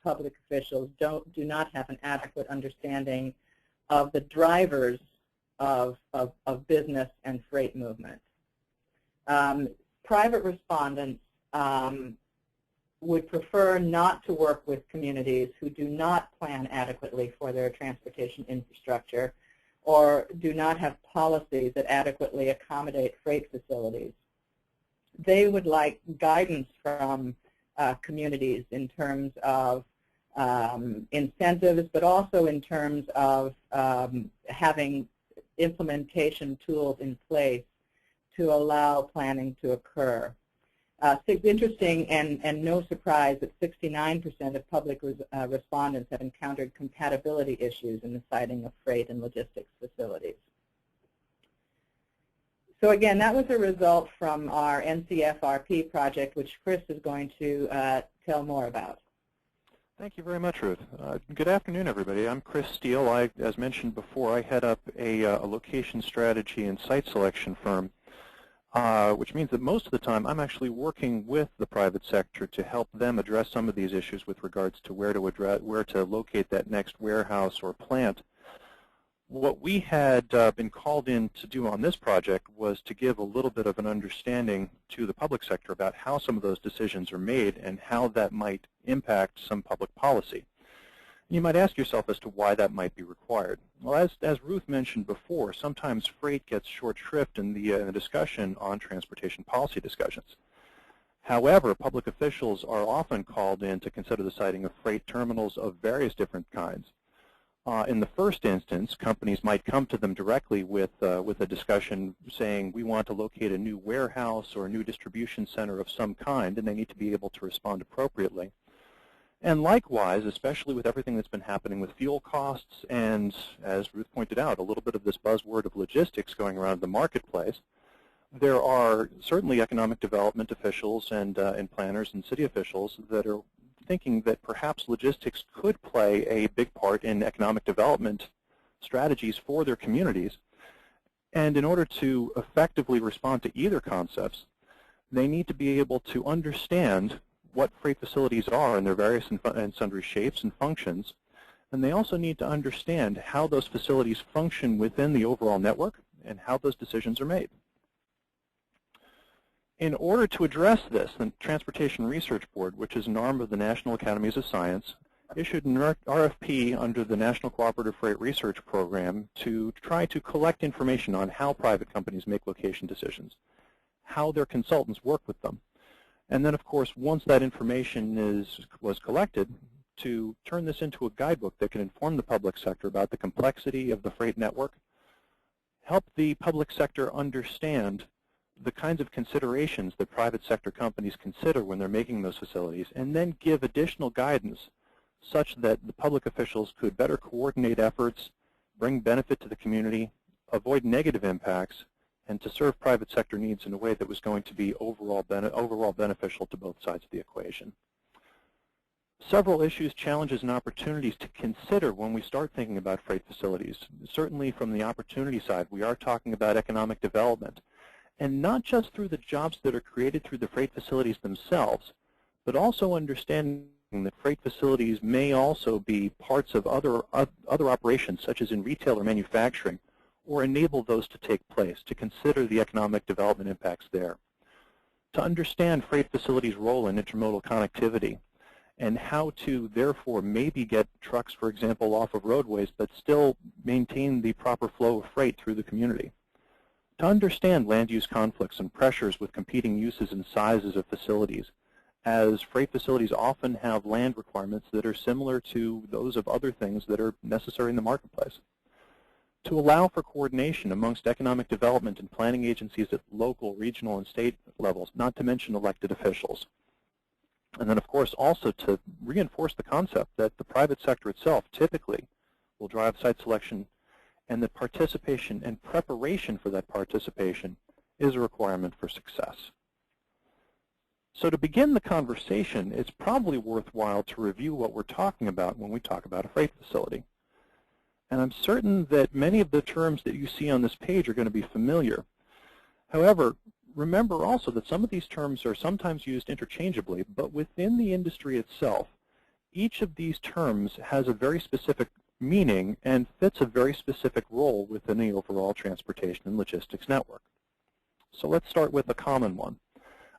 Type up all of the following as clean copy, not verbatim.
public officials do not have an adequate understanding of the drivers of business and freight movement. Private respondents would prefer not to work with communities who do not plan adequately for their transportation infrastructure or do not have policies that adequately accommodate freight facilities. They would like guidance from communities in terms of incentives, but also in terms of having implementation tools in place to allow planning to occur. It's interesting and no surprise that 69% of public respondents have encountered compatibility issues in the siting of freight and logistics facilities. So again, that was a result from our NCFRP project, which Chris is going to tell more about. Thank you very much, Ruth. Good afternoon, everybody. I'm Chris Steele. As mentioned before, I head up a location strategy and site selection firm, which means that most of the time I'm actually working with the private sector to help them address some of these issues with regards to where to locate that next warehouse or plant. What we had been called in to do on this project was to give a little bit of an understanding to the public sector about how some of those decisions are made and how that might impact some public policy. You might ask yourself as to why that might be required. Well, as Ruth mentioned before, sometimes freight gets short shrift in the discussion on transportation policy discussions. However, public officials are often called in to consider the siting of freight terminals of various different kinds. In the first instance, companies might come to them directly with a discussion saying, we want to locate a new warehouse or a new distribution center of some kind, and they need to be able to respond appropriately. And likewise, especially with everything that's been happening with fuel costs and, as Ruth pointed out, a little bit of this buzzword of logistics going around the marketplace, there are certainly economic development officials and planners and city officials that are thinking that perhaps logistics could play a big part in economic development strategies for their communities. And in order to effectively respond to either concepts, they need to be able to understand what freight facilities are in their various and sundry shapes and functions. And they also need to understand how those facilities function within the overall network and how those decisions are made. In order to address this, the Transportation Research Board, which is an arm of the National Academies of Science, issued an RFP under the National Cooperative Freight Research Program to try to collect information on how private companies make location decisions, how their consultants work with them, and then, of course, once that information was collected, to turn this into a guidebook that can inform the public sector about the complexity of the freight network, help the public sector understand the kinds of considerations that private sector companies consider when they're making those facilities, and then give additional guidance such that the public officials could better coordinate efforts, bring benefit to the community, avoid negative impacts, and to serve private sector needs in a way that was going to be overall beneficial to both sides of the equation. Several issues, challenges, and opportunities to consider when we start thinking about freight facilities. Certainly from the opportunity side, we are talking about economic development. And not just through the jobs that are created through the freight facilities themselves, but also understanding that freight facilities may also be parts of other operations, such as in retail or manufacturing, or enable those to take place, to consider the economic development impacts there. To understand freight facilities' role in intermodal connectivity, and how to, therefore, maybe get trucks, for example, off of roadways, but still maintain the proper flow of freight through the community. To understand land use conflicts and pressures with competing uses and sizes of facilities, as freight facilities often have land requirements that are similar to those of other things that are necessary in the marketplace. To allow for coordination amongst economic development and planning agencies at local, regional, and state levels, not to mention elected officials. And then, of course, also to reinforce the concept that the private sector itself typically will drive site selection, and that participation and preparation for that participation is a requirement for success. So to begin the conversation, it's probably worthwhile to review what we're talking about when we talk about a freight facility. And I'm certain that many of the terms that you see on this page are going to be familiar. However, remember also that some of these terms are sometimes used interchangeably, but within the industry itself, each of these terms has a very specific meaning and fits a very specific role within the overall transportation and logistics network. So let's start with a common one,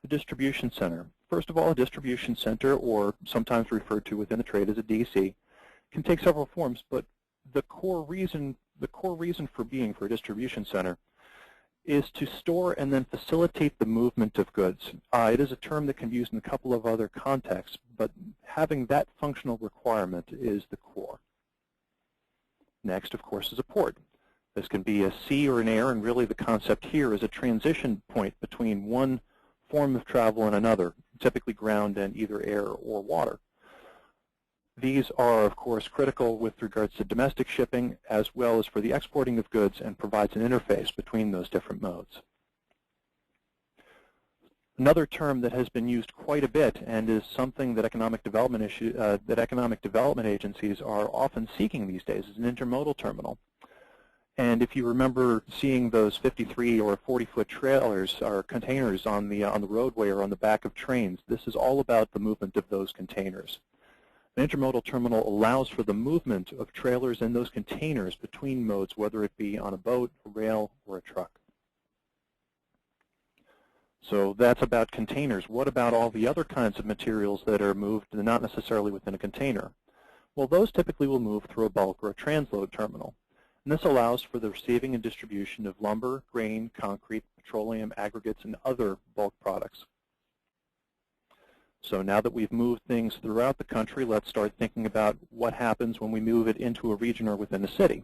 a distribution center. First of all, a distribution center, or sometimes referred to within the trade as a DC, can take several forms, but the core reason for being for a distribution center is to store and then facilitate the movement of goods. It is a term that can be used in a couple of other contexts, but having that functional requirement is the core. Next, of course, is a port. This can be a sea or an air, and really the concept here is a transition point between one form of travel and another, typically ground and either air or water. These are, of course, critical with regards to domestic shipping as well as for the exporting of goods, and provides an interface between those different modes. Another term that has been used quite a bit and is something that economic development agencies are often seeking these days is an intermodal terminal. And if you remember seeing those 53 or 40-foot trailers or containers on the roadway or on the back of trains, this is all about the movement of those containers. An intermodal terminal allows for the movement of trailers and those containers between modes, whether it be on a boat, a rail, or a truck. So that's about containers. What about all the other kinds of materials that are moved not necessarily within a container? Well, those typically will move through a bulk or a transload terminal. And this allows for the receiving and distribution of lumber, grain, concrete, petroleum, aggregates, and other bulk products. So now that we've moved things throughout the country, let's start thinking about what happens when we move it into a region or within a city.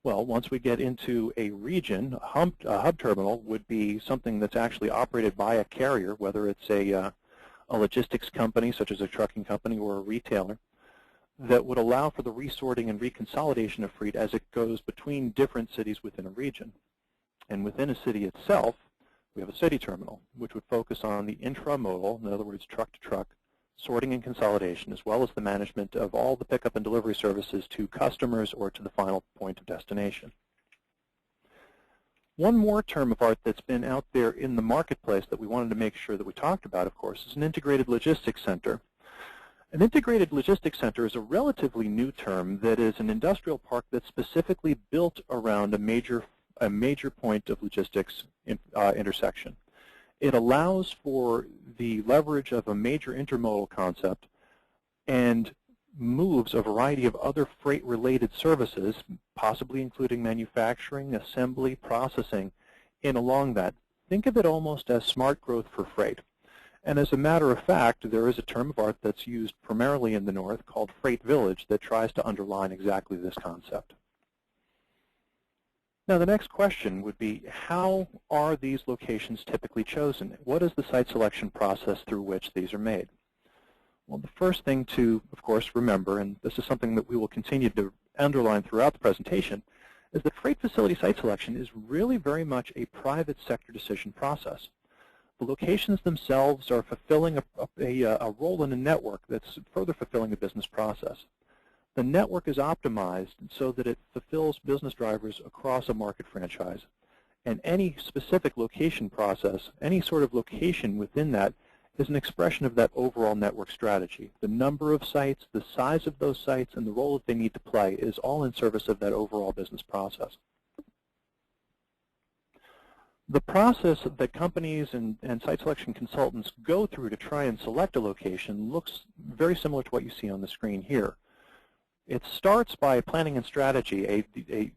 Well, once we get into a region, a hub terminal would be something that's actually operated by a carrier, whether it's a logistics company, such as a trucking company, or a retailer, that would allow for the resorting and reconsolidation of freight as it goes between different cities within a region. And within a city itself, we have a city terminal, which would focus on the intramodal, in other words, truck-to-truck, sorting and consolidation, as well as the management of all the pickup and delivery services to customers or to the final point of destination. One more term of art that's been out there in the marketplace that we wanted to make sure that we talked about, of course, is an integrated logistics center. An integrated logistics center is a relatively new term that is an industrial park that's specifically built around a major point of logistics intersection. It allows for the leverage of a major intermodal concept and moves a variety of other freight-related services, possibly including manufacturing, assembly, processing, in along that. Think of it almost as smart growth for freight. And as a matter of fact, there is a term of art that's used primarily in the North called Freight Village that tries to underline exactly this concept. Now, the next question would be, how are these locations typically chosen? What is the site selection process through which these are made? Well, the first thing to, of course, remember, and this is something that we will continue to underline throughout the presentation, is that freight facility site selection is really very much a private sector decision process. The locations themselves are fulfilling a role in a network that's further fulfilling the business process. The network is optimized so that it fulfills business drivers across a market franchise. And any specific location process, any sort of location within that, is an expression of that overall network strategy. The number of sites, the size of those sites, and the role that they need to play is all in service of that overall business process. The process that companies and site selection consultants go through to try and select a location looks very similar to what you see on the screen here. It starts by planning and strategy,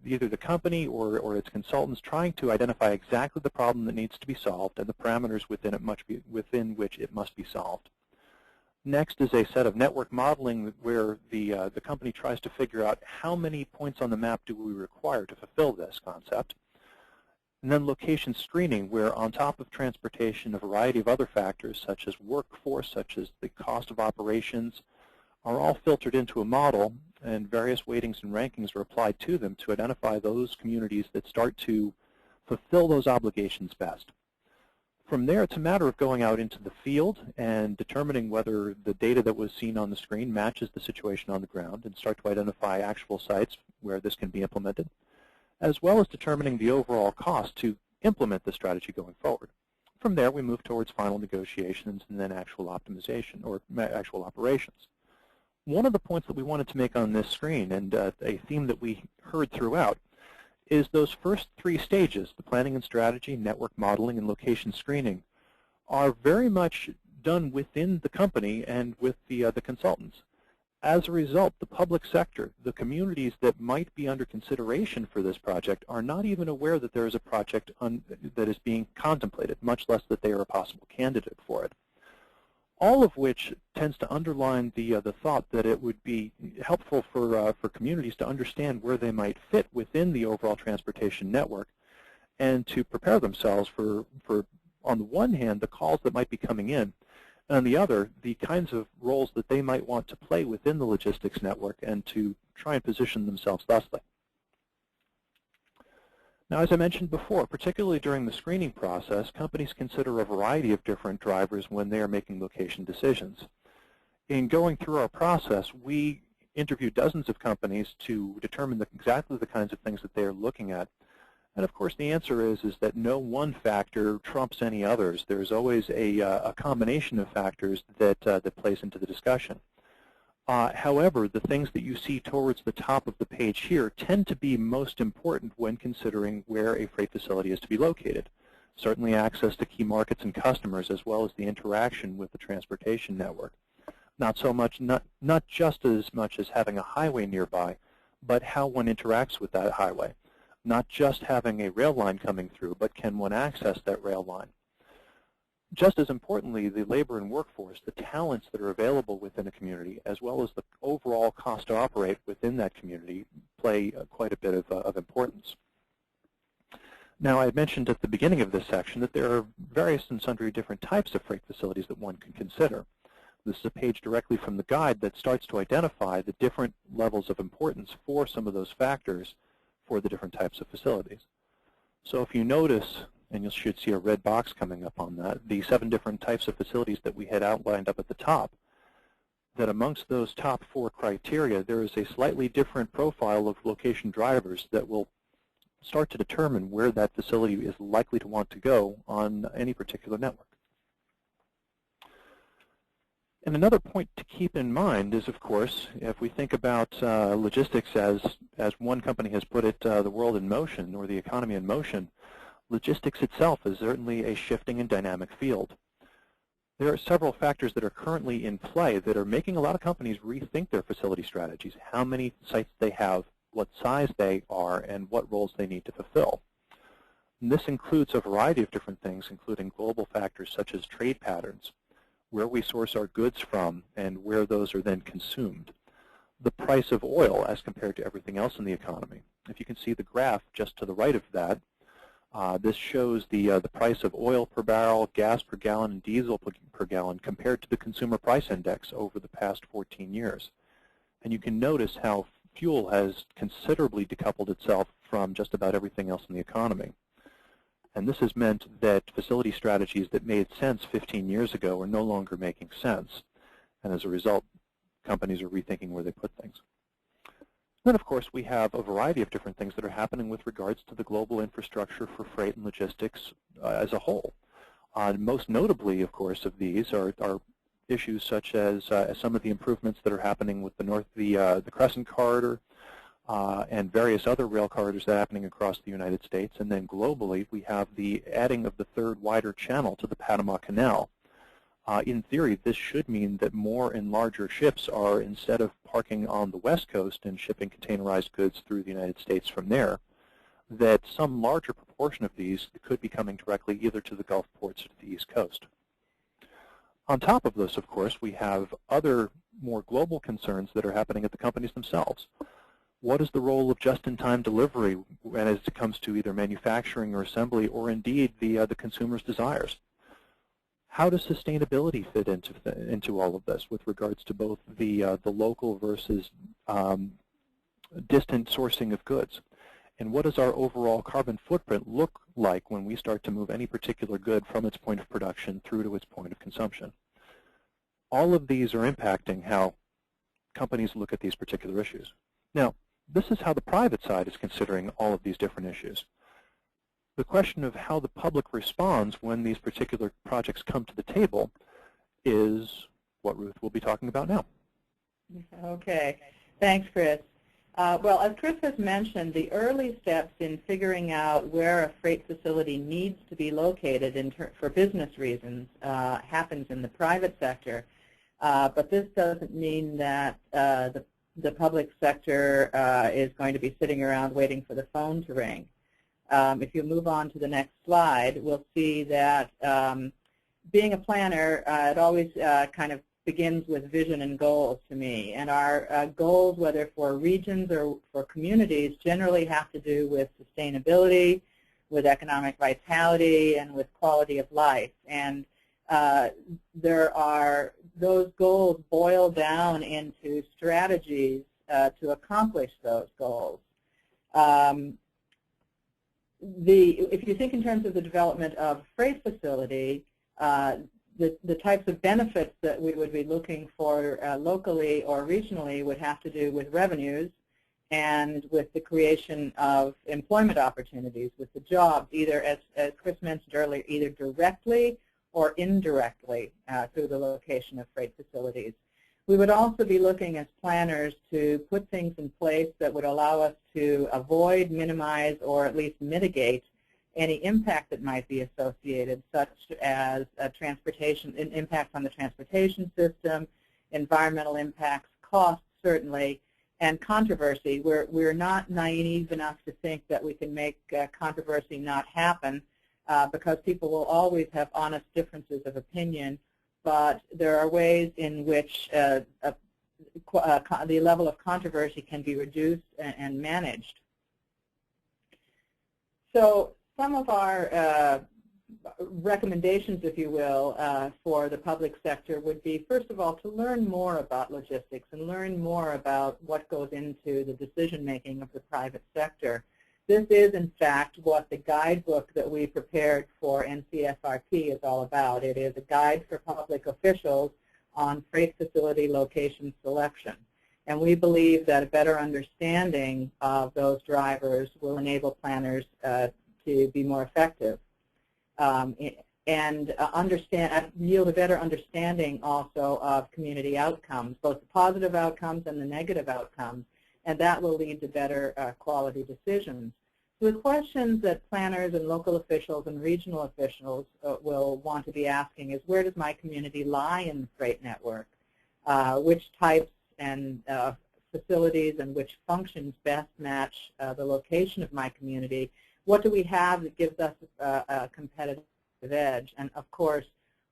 either the company or its consultants trying to identify exactly the problem that needs to be solved and the parameters within which it must be solved. Next is a set of network modeling where the company tries to figure out how many points on the map do we require to fulfill this concept. And then location screening, where on top of transportation, a variety of other factors such as workforce, such as the cost of operations, are all filtered into a model, and various weightings and rankings are applied to them to identify those communities that start to fulfill those obligations best. From there, it's a matter of going out into the field and determining whether the data that was seen on the screen matches the situation on the ground, and start to identify actual sites where this can be implemented, as well as determining the overall cost to implement the strategy going forward. From there, we move towards final negotiations and then actual optimization or actual operations. One of the points that we wanted to make on this screen, and a theme that we heard throughout, is those first three stages, the planning and strategy, network modeling, and location screening, are very much done within the company and with the consultants. As a result, the public sector, the communities that might be under consideration for this project, are not even aware that there is a project that is being contemplated, much less that they are a possible candidate for it. All of which tends to underline the thought that it would be helpful for communities to understand where they might fit within the overall transportation network, and to prepare themselves for on the one hand, the calls that might be coming in, and on the other, the kinds of roles that they might want to play within the logistics network, and to try and position themselves thusly. Now, as I mentioned before, particularly during the screening process, companies consider a variety of different drivers when they are making location decisions. In going through our process, we interviewed dozens of companies to determine exactly the kinds of things that they are looking at. And of course, the answer is that no one factor trumps any others. There's always a combination of factors that plays into the discussion. However, the things that you see towards the top of the page here tend to be most important when considering where a freight facility is to be located. Certainly access to key markets and customers, as well as the interaction with the transportation network. Not just as much as having a highway nearby, but how one interacts with that highway. Not just having a rail line coming through, but can one access that rail line? Just as importantly, the labor and workforce, the talents that are available within a community, as well as the overall cost to operate within that community, play quite a bit of importance. Now, I mentioned at the beginning of this section that there are various and sundry different types of freight facilities that one can consider. This is a page directly from the guide that starts to identify the different levels of importance for some of those factors for the different types of facilities. So if you notice, and you should see a red box coming up on that, the 7 different types of facilities that we had outlined up at the top, that amongst those top 4 criteria, there is a slightly different profile of location drivers that will start to determine where that facility is likely to want to go on any particular network. And another point to keep in mind is, of course, if we think about logistics as one company has put it, the world in motion, or the economy in motion, logistics itself is certainly a shifting and dynamic field. There are several factors that are currently in play that are making a lot of companies rethink their facility strategies, how many sites they have, what size they are, and what roles they need to fulfill. And this includes a variety of different things, including global factors such as trade patterns, where we source our goods from and where those are then consumed, the price of oil as compared to everything else in the economy. If you can see the graph just to the right of that, this shows the price of oil per barrel, gas per gallon, and diesel per gallon compared to the consumer price index over the past 14 years. And you can notice how fuel has considerably decoupled itself from just about everything else in the economy. And this has meant that facility strategies that made sense 15 years ago are no longer making sense. And as a result, companies are rethinking where they put things. Then, of course, we have a variety of different things that are happening with regards to the global infrastructure for freight and logistics as a whole. Most notably, of course, of these are issues such as some of the improvements that are happening with the Crescent Corridor and various other rail corridors that are happening across the United States. And then globally, we have the adding of the 3rd wider channel to the Panama Canal. In theory, this should mean that more and larger ships are, instead of parking on the West Coast and shipping containerized goods through the United States from there, that some larger proportion of these could be coming directly either to the Gulf ports or to the East Coast. On top of this, of course, we have other more global concerns that are happening at the companies themselves. What is the role of just-in-time delivery as it comes to either manufacturing or assembly, or indeed the consumer's desires? How does sustainability fit into all of this with regards to both the local versus distant sourcing of goods? And what does our overall carbon footprint look like when we start to move any particular good from its point of production through to its point of consumption? All of these are impacting how companies look at these particular issues. Now, this is how the private side is considering all of these different issues. The question of how the public responds when these particular projects come to the table is what Ruth will be talking about now. Okay. Thanks, Chris. Well, as Chris has mentioned, the early steps in figuring out where a freight facility needs to be located for business reasons happens in the private sector. But this doesn't mean that the public sector is going to be sitting around waiting for the phone to ring. If you move on to the next slide, we'll see that being a planner, it always kind of begins with vision and goals to me. And our goals, whether for regions or for communities, generally have to do with sustainability, with economic vitality, and with quality of life. And those goals boil down into strategies to accomplish those goals. If you think in terms of the development of a freight facility, the types of benefits that we would be looking for locally or regionally would have to do with revenues and with the creation of employment opportunities, with the jobs, either, as Chris mentioned earlier, either directly or indirectly through the location of freight facilities. We would also be looking as planners to put things in place that would allow us to avoid, minimize, or at least mitigate any impact that might be associated, such as impacts on the transportation system, environmental impacts, costs certainly, and controversy. We're not naive enough to think that we can make controversy not happen because people will always have honest differences of opinion, but there are ways in which the level of controversy can be reduced and managed. So some of our recommendations, if you will, for the public sector would be, first of all, to learn more about logistics and learn more about what goes into the decision-making of the private sector. This is, in fact, what the guidebook that we prepared for NCFRP is all about. It is a guide for public officials on freight facility location selection. And we believe that a better understanding of those drivers will enable planners to be more effective and yield a better understanding also of community outcomes, both the positive outcomes and the negative outcomes, and that will lead to better quality decisions. So the questions that planners and local officials and regional officials will want to be asking is, where does my community lie in the freight network? Which types and facilities and which functions best match the location of my community? What do we have that gives us a competitive edge? And of course,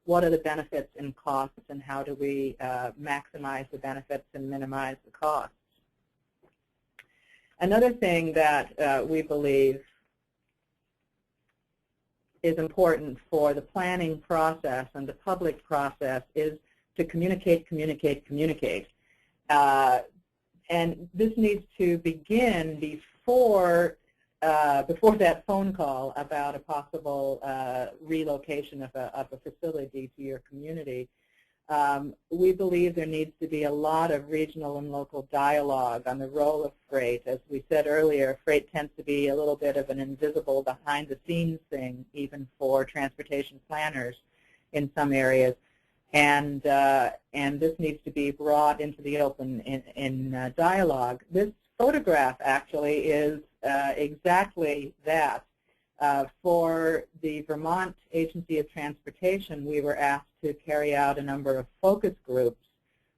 what are the benefits and costs, and how do we maximize the benefits and minimize the costs? Another thing that we believe is important for the planning process and the public process is to communicate, communicate, communicate. And this needs to begin before that phone call about a possible relocation of a facility to your community. We believe there needs to be a lot of regional and local dialogue on the role of freight. As we said earlier, freight tends to be a little bit of an invisible behind-the-scenes thing, even for transportation planners in some areas. And this needs to be brought into the open in dialogue. This photograph actually is exactly that. For the Vermont Agency of Transportation, we were asked to carry out a number of focus groups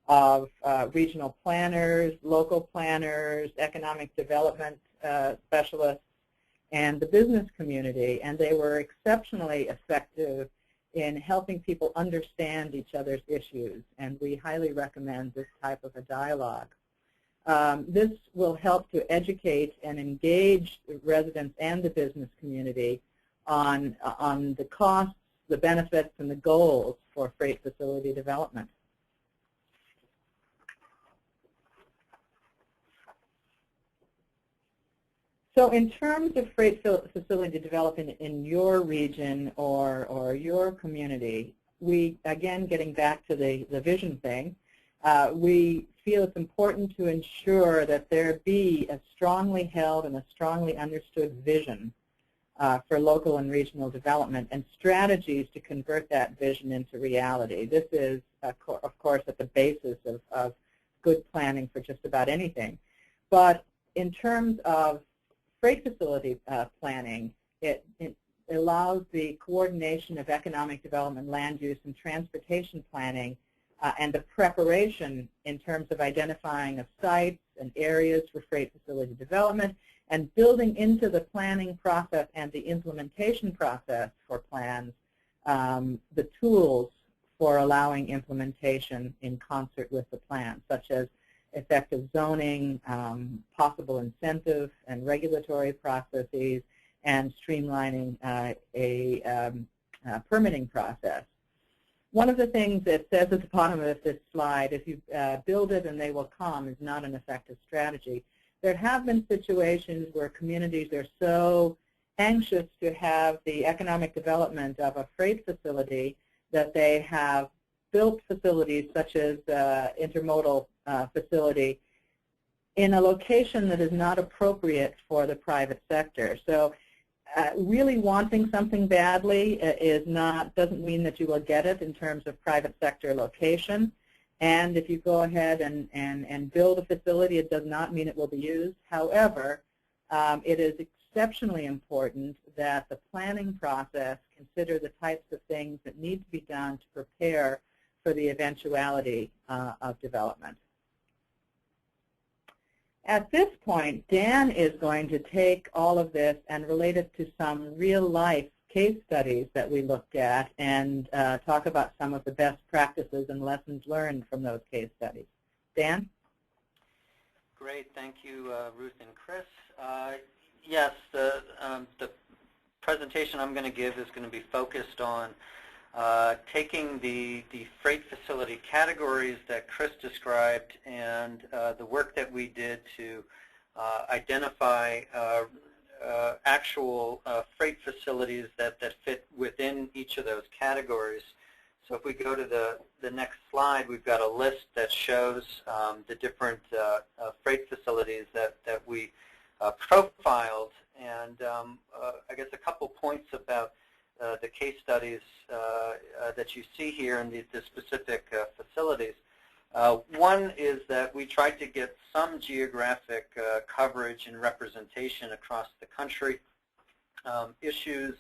of regional planners, local planners, economic development specialists, and the business community. And they were exceptionally effective in helping people understand each other's issues. And we highly recommend this type of a dialogue. This will help to educate and engage the residents and the business community on the costs, the benefits, and the goals for freight facility development. So in terms of freight facility development in your region or your community, we, again, getting back to the vision thing, we feel it's important to ensure that there be a strongly held and a strongly understood vision for local and regional development and strategies to convert that vision into reality. This is, of course, at the basis of good planning for just about anything. But in terms of freight facility planning, it allows the coordination of economic development, land use, and transportation planning, and the preparation in terms of identifying of sites and areas for freight facility development, and building into the planning process and the implementation process for plans the tools for allowing implementation in concert with the plan, such as effective zoning, possible incentive and regulatory processes, and streamlining a permitting process. One of the things it says at the bottom of this slide, if you build it and they will come, is not an effective strategy. There have been situations where communities are so anxious to have the economic development of a freight facility that they have built facilities such as intermodal facility in a location that is not appropriate for the private sector. So really wanting something badly doesn't mean that you will get it in terms of private sector location. And if you go ahead and build a facility, it does not mean it will be used. However, it is exceptionally important that the planning process consider the types of things that need to be done to prepare for the eventuality of development. At this point, Dan is going to take all of this and relate it to some real-life case studies that we looked at and talk about some of the best practices and lessons learned from those case studies. Dan? Great. Thank you, Ruth and Chris. Yes, the presentation I'm going to give is going to be focused on taking the freight facility categories that Chris described and the work that we did to identify actual freight facilities that fit within each of those categories. So if we go to the next slide, we've got a list that shows the different freight facilities that we profiled, and I guess a couple points about the case studies that you see here in the specific facilities. One is that we tried to get some geographic coverage and representation across the country. Issues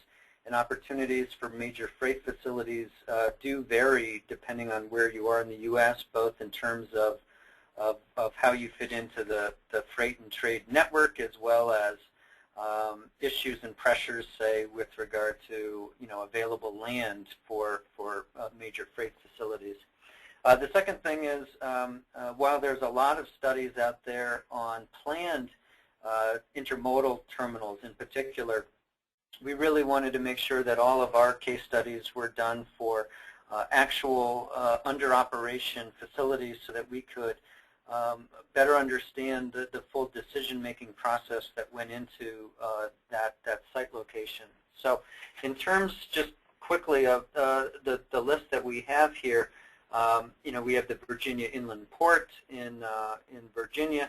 and opportunities for major freight facilities do vary depending on where you are in the U.S., both in terms of how you fit into the freight and trade network, as well as issues and pressures, say, with regard to available land for major freight facilities. The second thing is, while there's a lot of studies out there on planned intermodal terminals in particular, we really wanted to make sure that all of our case studies were done for actual under-operation facilities so that we could better understand the full decision-making process that went into that site location. So in terms, just quickly, of the list that we have here, we have the Virginia Inland Port in Virginia,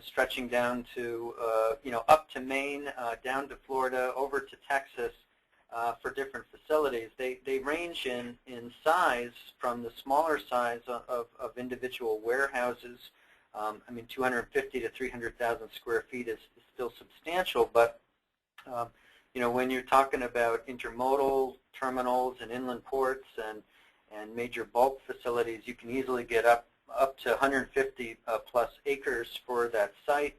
stretching down to, up to Maine, down to Florida, over to Texas for different facilities. They range in size from the smaller size of individual warehouses. 250 to 300,000 square feet is still substantial, but when you're talking about intermodal terminals and inland ports and major bulk facilities, you can easily get up to 150 plus acres for that site.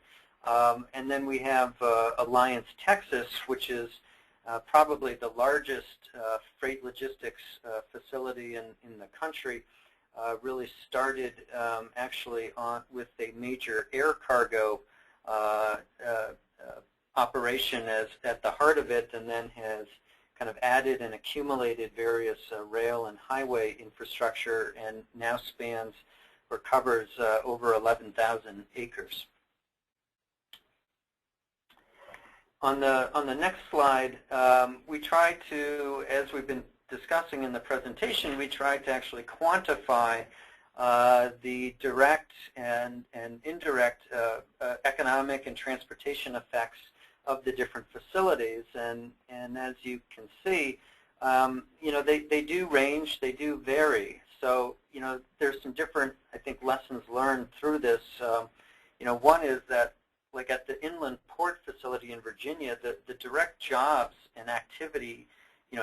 And then we have Alliance, Texas, which is probably the largest freight logistics facility in the country. Really started actually with a major air cargo operation at the heart of it, and then has kind of added and accumulated various rail and highway infrastructure, and now spans or covers over 11,000 acres. On the next slide, we try to, as we've been discussing in the presentation, we try to actually quantify the direct and indirect economic and transportation effects of the different facilities. And as you can see, they do range, they do vary. so, there's some different, I think, lessons learned through this. One is that, like at the Inland Port facility in Virginia, the direct jobs and activity,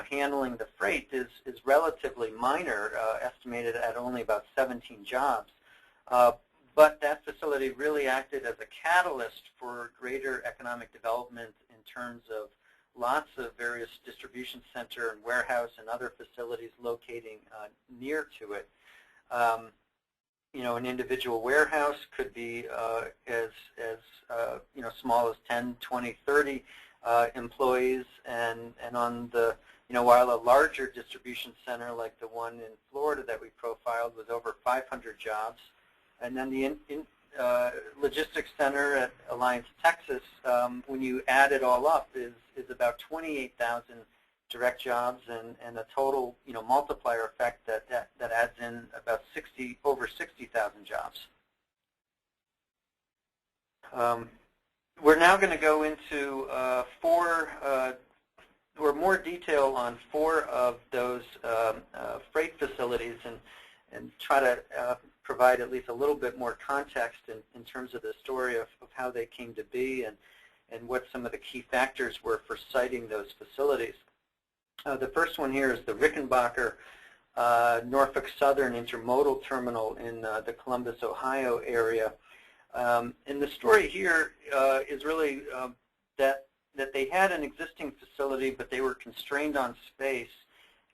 handling the freight is relatively minor, estimated at only about 17 jobs. But that facility really acted as a catalyst for greater economic development in terms of lots of various distribution center and warehouse and other facilities locating near to it. An individual warehouse could be as small as 10, 20, 30 employees, and on the while a larger distribution center like the one in Florida that we profiled was over 500 jobs, and then the logistics center at Alliance, Texas, when you add it all up, is about 28,000 direct jobs, and a total multiplier effect that adds in about over 60,000 jobs. We're now going to go into more detail on 4 of those freight facilities and try to provide at least a little bit more context in terms of the story of how they came to be and what some of the key factors were for siting those facilities. The first one here is the Rickenbacker Norfolk Southern Intermodal Terminal in the Columbus, Ohio area. And the story here is really that they had an existing facility, but they were constrained on space.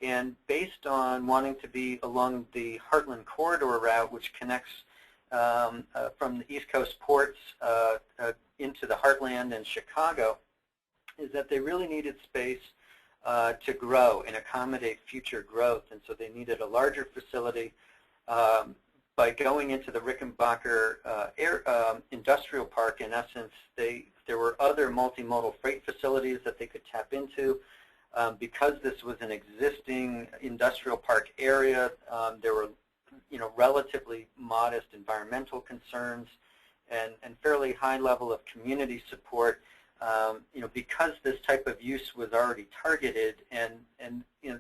And based on wanting to be along the Heartland Corridor route, which connects from the East Coast ports into the Heartland and Chicago, is that they really needed space to grow and accommodate future growth. And so they needed a larger facility. By going into the Rickenbacker Industrial Park, in essence, there were other multimodal freight facilities that they could tap into. Because this was an existing industrial park area, there were relatively modest environmental concerns and fairly high level of community support. Because this type of use was already targeted, and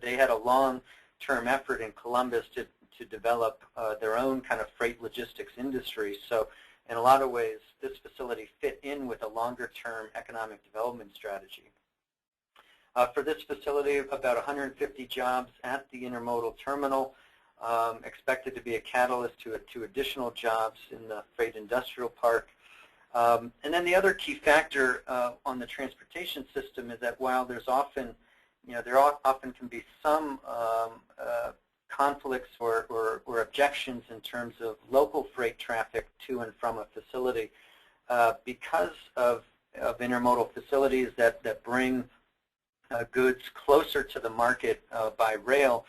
they had a long-term effort in Columbus to develop their own kind of freight logistics industry. So in a lot of ways, this facility fit in with a longer-term economic development strategy. For this facility, about 150 jobs at the Intermodal Terminal, expected to be a catalyst to additional jobs in the freight industrial park. And then the other key factor on the transportation system is that while there's often, there often can be some conflicts or objections in terms of local freight traffic to and from a facility, because of intermodal facilities that bring goods closer to the market by rail,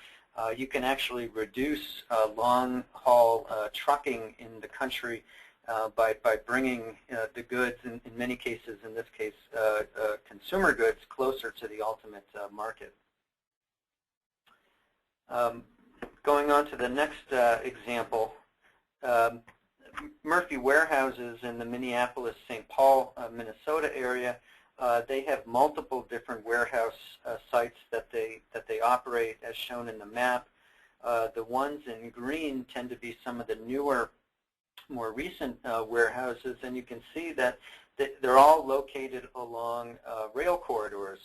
you can actually reduce long-haul trucking in the country by bringing the goods, in many cases, in this case, consumer goods, closer to the ultimate market. Going on to the next example, Murphy Warehouses in the Minneapolis-St. Paul, Minnesota area, they have multiple different warehouse sites that they operate, as shown in the map. The ones in green tend to be some of the newer, more recent warehouses, and you can see that they're all located along rail corridors.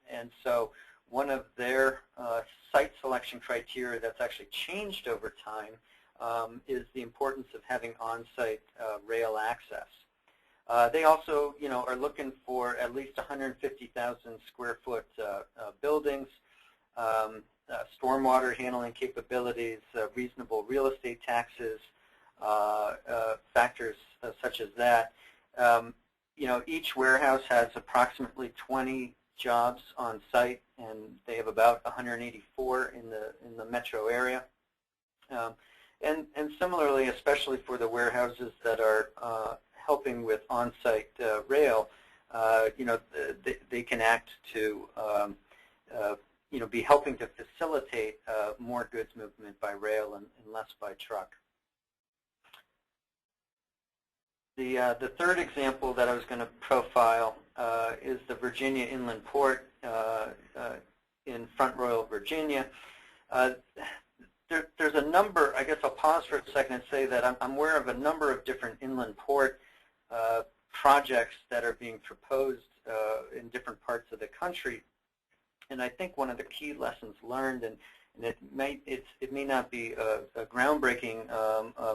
And so one of their site selection criteria that's actually changed over time is the importance of having on-site rail access. They also, are looking for at least 150,000 square foot buildings, stormwater handling capabilities, reasonable real estate taxes, factors such as that. Each warehouse has approximately 20 jobs on site, and they have about 184 in the metro area. And similarly, especially for the warehouses that are helping with on-site rail, they can act to be helping to facilitate more goods movement by rail and less by truck. The third example that I was going to profile is the Virginia Inland Port in Front Royal, Virginia. there's a number, I guess I'll pause for a second and say that I'm aware of a number of different inland port projects that are being proposed in different parts of the country. And I think one of the key lessons learned, and it may not be a groundbreaking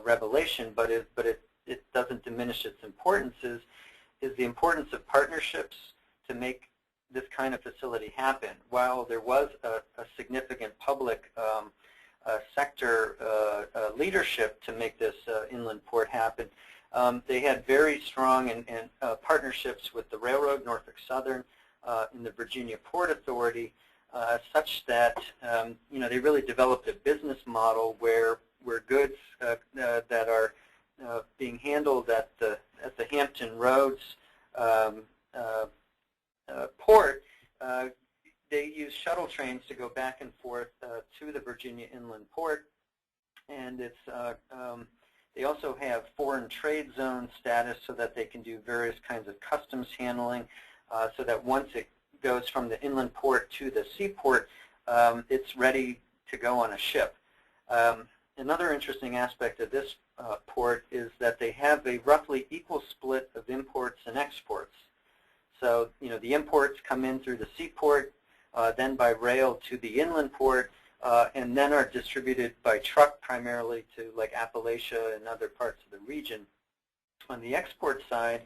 revelation, but it doesn't diminish its importance, is the importance of partnerships to make this kind of facility happen. While there was a significant public sector leadership to make this inland port happen, they had very strong and partnerships with the railroad, Norfolk Southern, and the Virginia Port Authority, such that they really developed a business model where goods that are being handled at the Hampton Roads port, they use shuttle trains to go back and forth to the Virginia Inland Port, and it's they also have foreign trade zone status so that they can do various kinds of customs handling, so that once it goes from the inland port to the seaport, it's ready to go on a ship. Another interesting aspect of this port is that they have a roughly equal split of imports and exports. So, the imports come in through the seaport, then by rail to the inland port, and then are distributed by truck primarily to like Appalachia and other parts of the region. On the export side,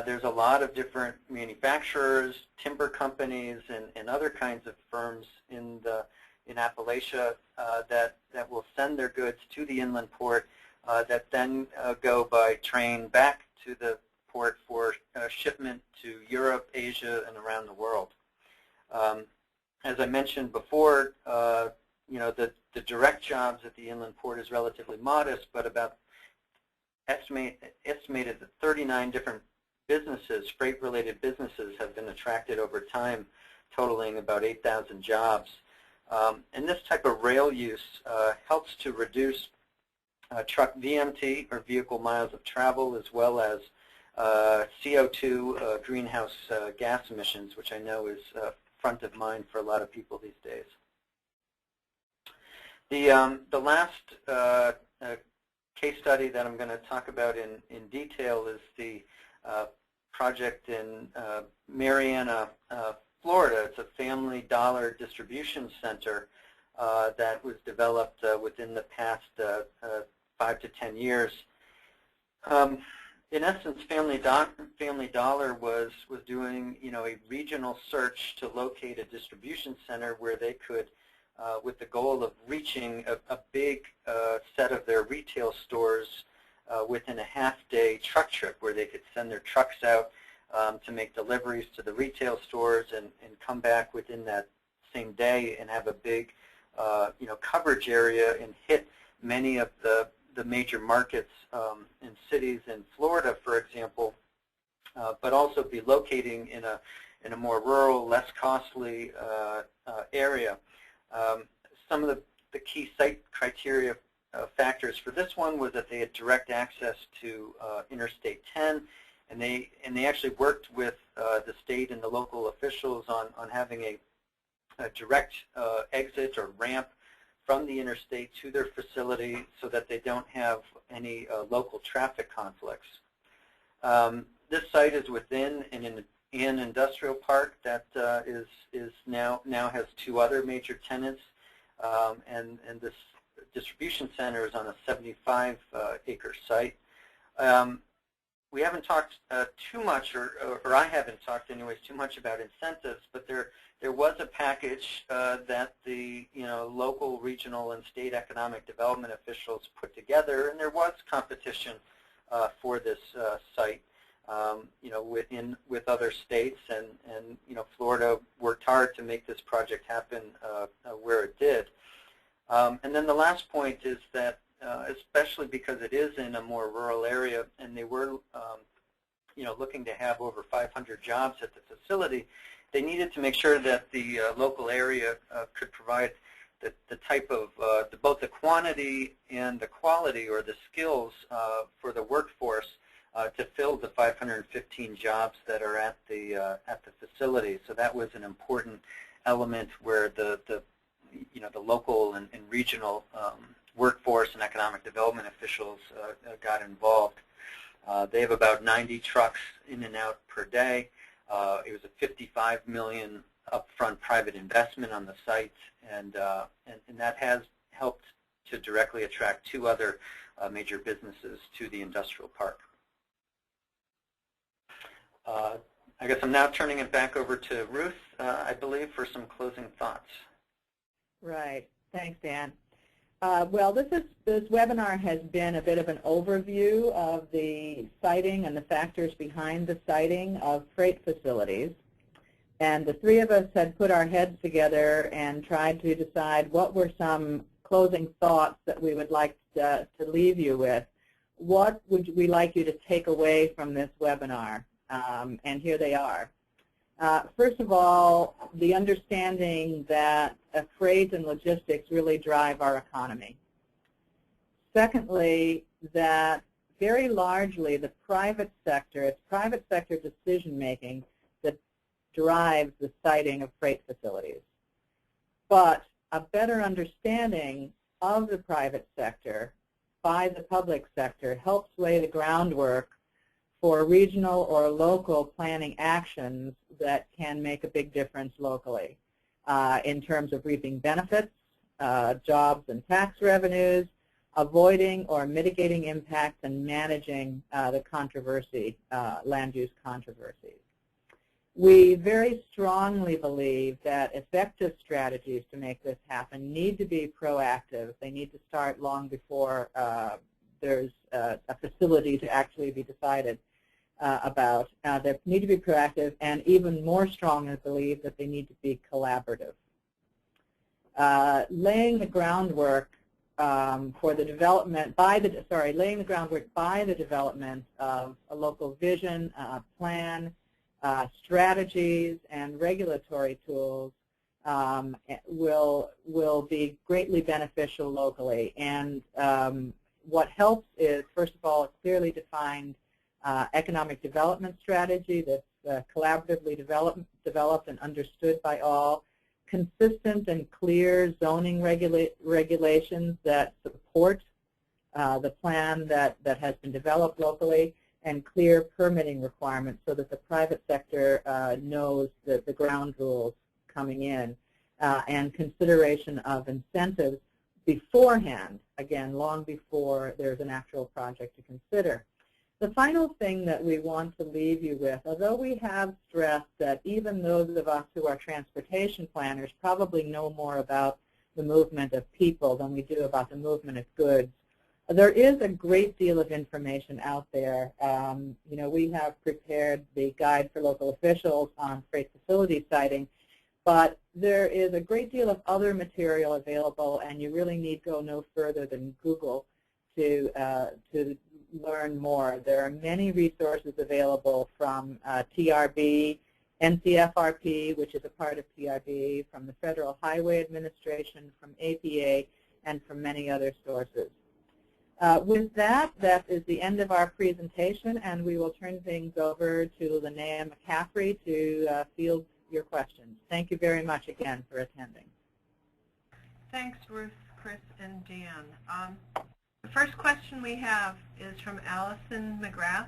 there's a lot of different manufacturers, timber companies, and other kinds of firms in Appalachia that will send their goods to the inland port that then go by train back to the port for shipment to Europe, Asia, and around the world. As I mentioned before, the direct jobs at the inland port is relatively modest, but about estimated that 39 different businesses, freight-related businesses, have been attracted over time, totaling about 8,000 jobs. And this type of rail use helps to reduce truck VMT, or vehicle miles of travel, as well as CO2 greenhouse gas emissions, which I know is front of mind for a lot of people these days. The last case study that I'm going to talk about in detail is the project in Marianna, Florida. It's a Family Dollar distribution center that was developed within the past 5 to 10 years. In essence, Family Dollar was doing a regional search to locate a distribution center where they could, with the goal of reaching a big set of their retail stores within a half-day truck trip, where they could send their trucks out to make deliveries to the retail stores and come back within that same day and have a big coverage area and hit many of the major markets and cities in Florida, for example, but also be locating in a more rural, less costly area. Some of the key site criteria factors for this one was that they had direct access to Interstate 10, and they actually worked with the state and the local officials on having a direct exit or ramp from the interstate to their facility so that they don't have any local traffic conflicts. This site is within an industrial park that is now has 2 other major tenants, and this distribution center is on a 75-acre site. We haven't talked too much, or I haven't talked anyways too much about incentives, but there was a package that the local, regional, and state economic development officials put together, and there was competition for this site, with other states, and Florida worked hard to make this project happen where it did. And then the last point is that, especially because it is in a more rural area, and they were, looking to have over 500 jobs at the facility, they needed to make sure that the local area could provide the type of, both the quantity and the quality, or the skills for the workforce to fill the 515 jobs that are at the facility. So that was an important element where the the local and regional workforce and economic development officials got involved. They have about 90 trucks in and out per day. It was a $55 million upfront private investment on the site, and that has helped to directly attract 2 other major businesses to the industrial park. I guess I'm now turning it back over to Ruth, I believe, for some closing thoughts. Right. Thanks, Dan. Well, this webinar has been a bit of an overview of the siting and the factors behind the siting of freight facilities. And the 3 of us had put our heads together and tried to decide what were some closing thoughts that we would like to leave you with. What would we like you to take away from this webinar? And here they are. First of all, the understanding that freight and logistics really drive our economy. Secondly, that very largely the private sector, it's private sector decision-making that drives the siting of freight facilities. But a better understanding of the private sector by the public sector helps lay the groundwork for regional or local planning actions that can make a big difference locally in terms of reaping benefits, jobs and tax revenues, avoiding or mitigating impacts, and managing the controversy, land use controversies. We very strongly believe that effective strategies to make this happen need to be proactive. They need to start long before there's a facility to actually be decided about. They need to be proactive, and even more strongly believe that they need to be collaborative. Laying the groundwork for the development laying the groundwork by the development of a local vision, plan, strategies, and regulatory tools will be greatly beneficial locally. And what helps is, first of all, a clearly defined economic development strategy that's collaboratively developed and understood by all, consistent and clear zoning regulations that support the plan that has been developed locally, and clear permitting requirements so that the private sector knows the ground rules coming in, and consideration of incentives beforehand, again, long before there's an actual project to consider. The final thing that we want to leave you with, although we have stressed that even those of us who are transportation planners probably know more about the movement of people than we do about the movement of goods, there is a great deal of information out there. We have prepared the guide for local officials on freight facility siting, but there is a great deal of other material available, and you really need go no further than Google to learn more. There are many resources available from TRB, NCFRP, which is a part of TRB, from the Federal Highway Administration, from APA, and from many other sources. With that is the end of our presentation, and we will turn things over to Linnea McCaffrey to field your questions. Thank you very much again for attending. Thanks, Ruth, Chris, and Dan. The first question we have is from Alison McGrath.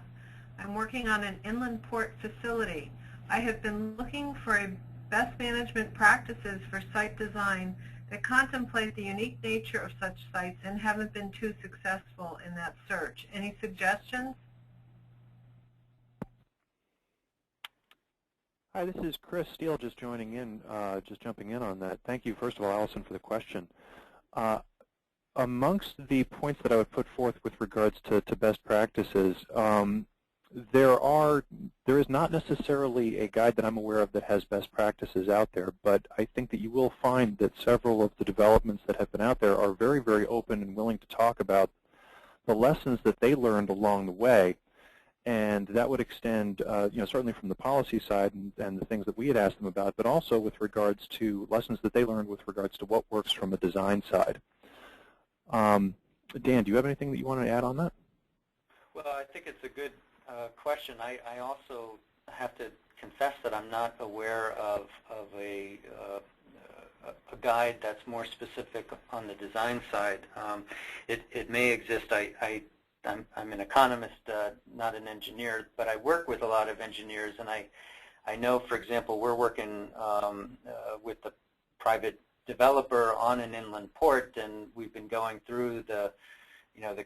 I'm working on an inland port facility. I have been looking for a best management practices for site design that contemplate the unique nature of such sites and haven't been too successful in that search. Any suggestions? Hi, this is Chris Steele, just jumping in on that. Thank you, first of all, Allison, for the question. Amongst the points that I would put forth with regards to best practices, there is not necessarily a guide that I'm aware of that has best practices out there, but I think that you will find that several of the developments that have been out there are very, very open and willing to talk about the lessons that they learned along the way. And that would extend, certainly from the policy side and the things that we had asked them about, but also with regards to lessons that they learned with regards to what works from a design side. Dan, do you have anything that you want to add on that? Well, I think it's a good question. I also have to confess that I'm not aware of a a guide that's more specific on the design side. It may exist. I'm an economist, not an engineer, but I work with a lot of engineers, and I know, for example, we're working with the private developer on an inland port, and we've been going through the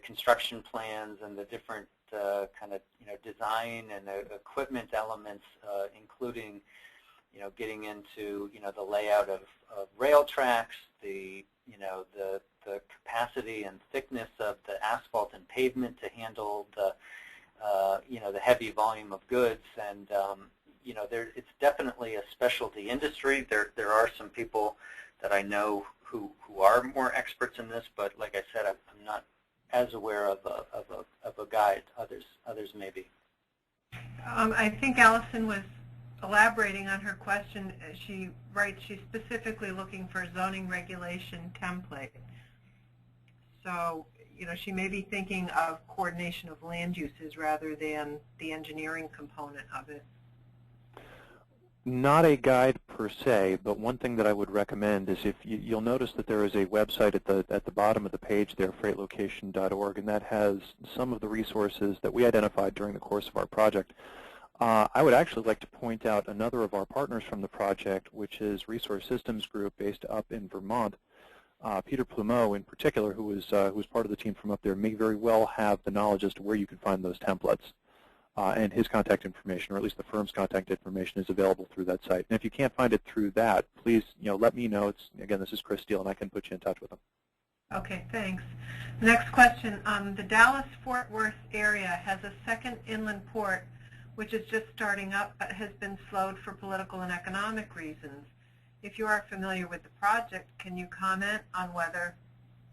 construction plans and the different kind of design and equipment elements, including getting into the layout of rail tracks, the capacity and thickness of the asphalt and pavement to handle the the heavy volume of goods, and it's definitely a specialty industry. There are some people that I know who are more experts in this, but like I said, I'm not as aware of a guide. Others may be. I think Allison was elaborating on her question. She writes she's specifically looking for a zoning regulation template. So, she may be thinking of coordination of land uses rather than the engineering component of it. Not a guide per se, but one thing that I would recommend is if you'll notice that there is a website at the bottom of the page there, freightlocation.org, and that has some of the resources that we identified during the course of our project. I would actually like to point out another of our partners from the project, which is Resource Systems Group based up in Vermont. Peter Plumeau, in particular, who was part of the team from up there, may very well have the knowledge as to where you can find those templates. And his contact information, or at least the firm's contact information, is available through that site. And if you can't find it through that, please, let me know. Again, this is Chris Steele, and I can put you in touch with him. Okay, thanks. Next question. The Dallas-Fort Worth area has a second inland port, which is just starting up, but has been slowed for political and economic reasons. If you are familiar with the project, can you comment on whether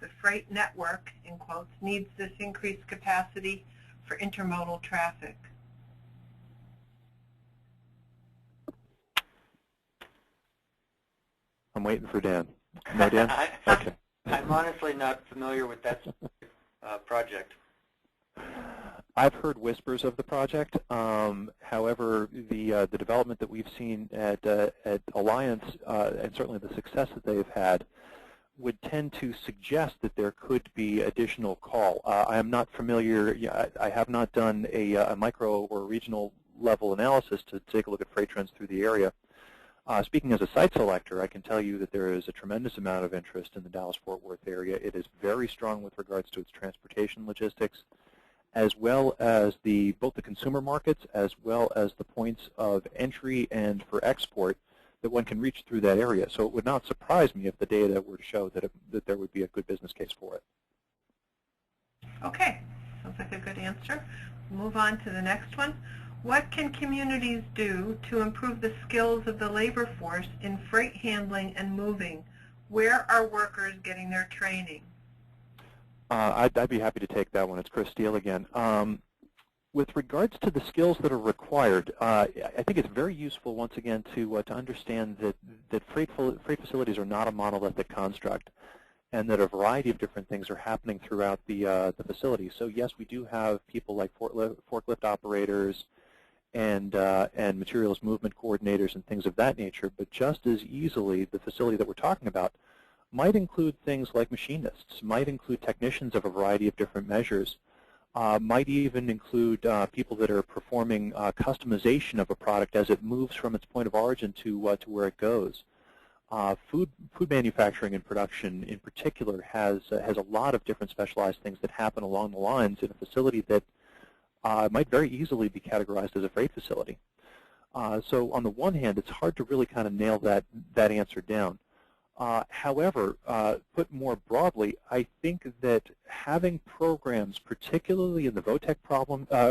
the freight network, in quotes, needs this increased capacity for intermodal traffic? I'm waiting for Dan. No, Dan? Okay. I'm honestly not familiar with that project. I've heard whispers of the project. However, the development that we've seen at Alliance, and certainly the success that they've had, would tend to suggest that there could be additional call. I am not familiar. I have not done a micro or regional level analysis to take a look at freight trends through the area. Speaking as a site selector, I can tell you that there is a tremendous amount of interest in the Dallas-Fort Worth area. It is very strong with regards to its transportation logistics, as well as both the consumer markets, as well as the points of entry and for export that one can reach through that area. So it would not surprise me if the data were to show that there would be a good business case for it. Okay, sounds like a good answer. Move on to the next one. What can communities do to improve the skills of the labor force in freight handling and moving? Where are workers getting their training? I'd be happy to take that one. It's Chris Steele again. With regards to the skills that are required, I think it's very useful, once again, to understand that freight facilities are not a monolithic construct, and that a variety of different things are happening throughout the facility. So yes, we do have people like forklift operators and materials movement coordinators and things of that nature, but just as easily, the facility that we're talking about might include things like machinists, might include technicians of a variety of different measures, might even include people that are performing customization of a product as it moves from its point of origin to where it goes. Food manufacturing and production, in particular, has a lot of different specialized things that happen along the lines in a facility that might very easily be categorized as a freight facility. So on the one hand, it's hard to really kind of nail that answer down. However, put more broadly, I think that having programs, particularly in the VOTEC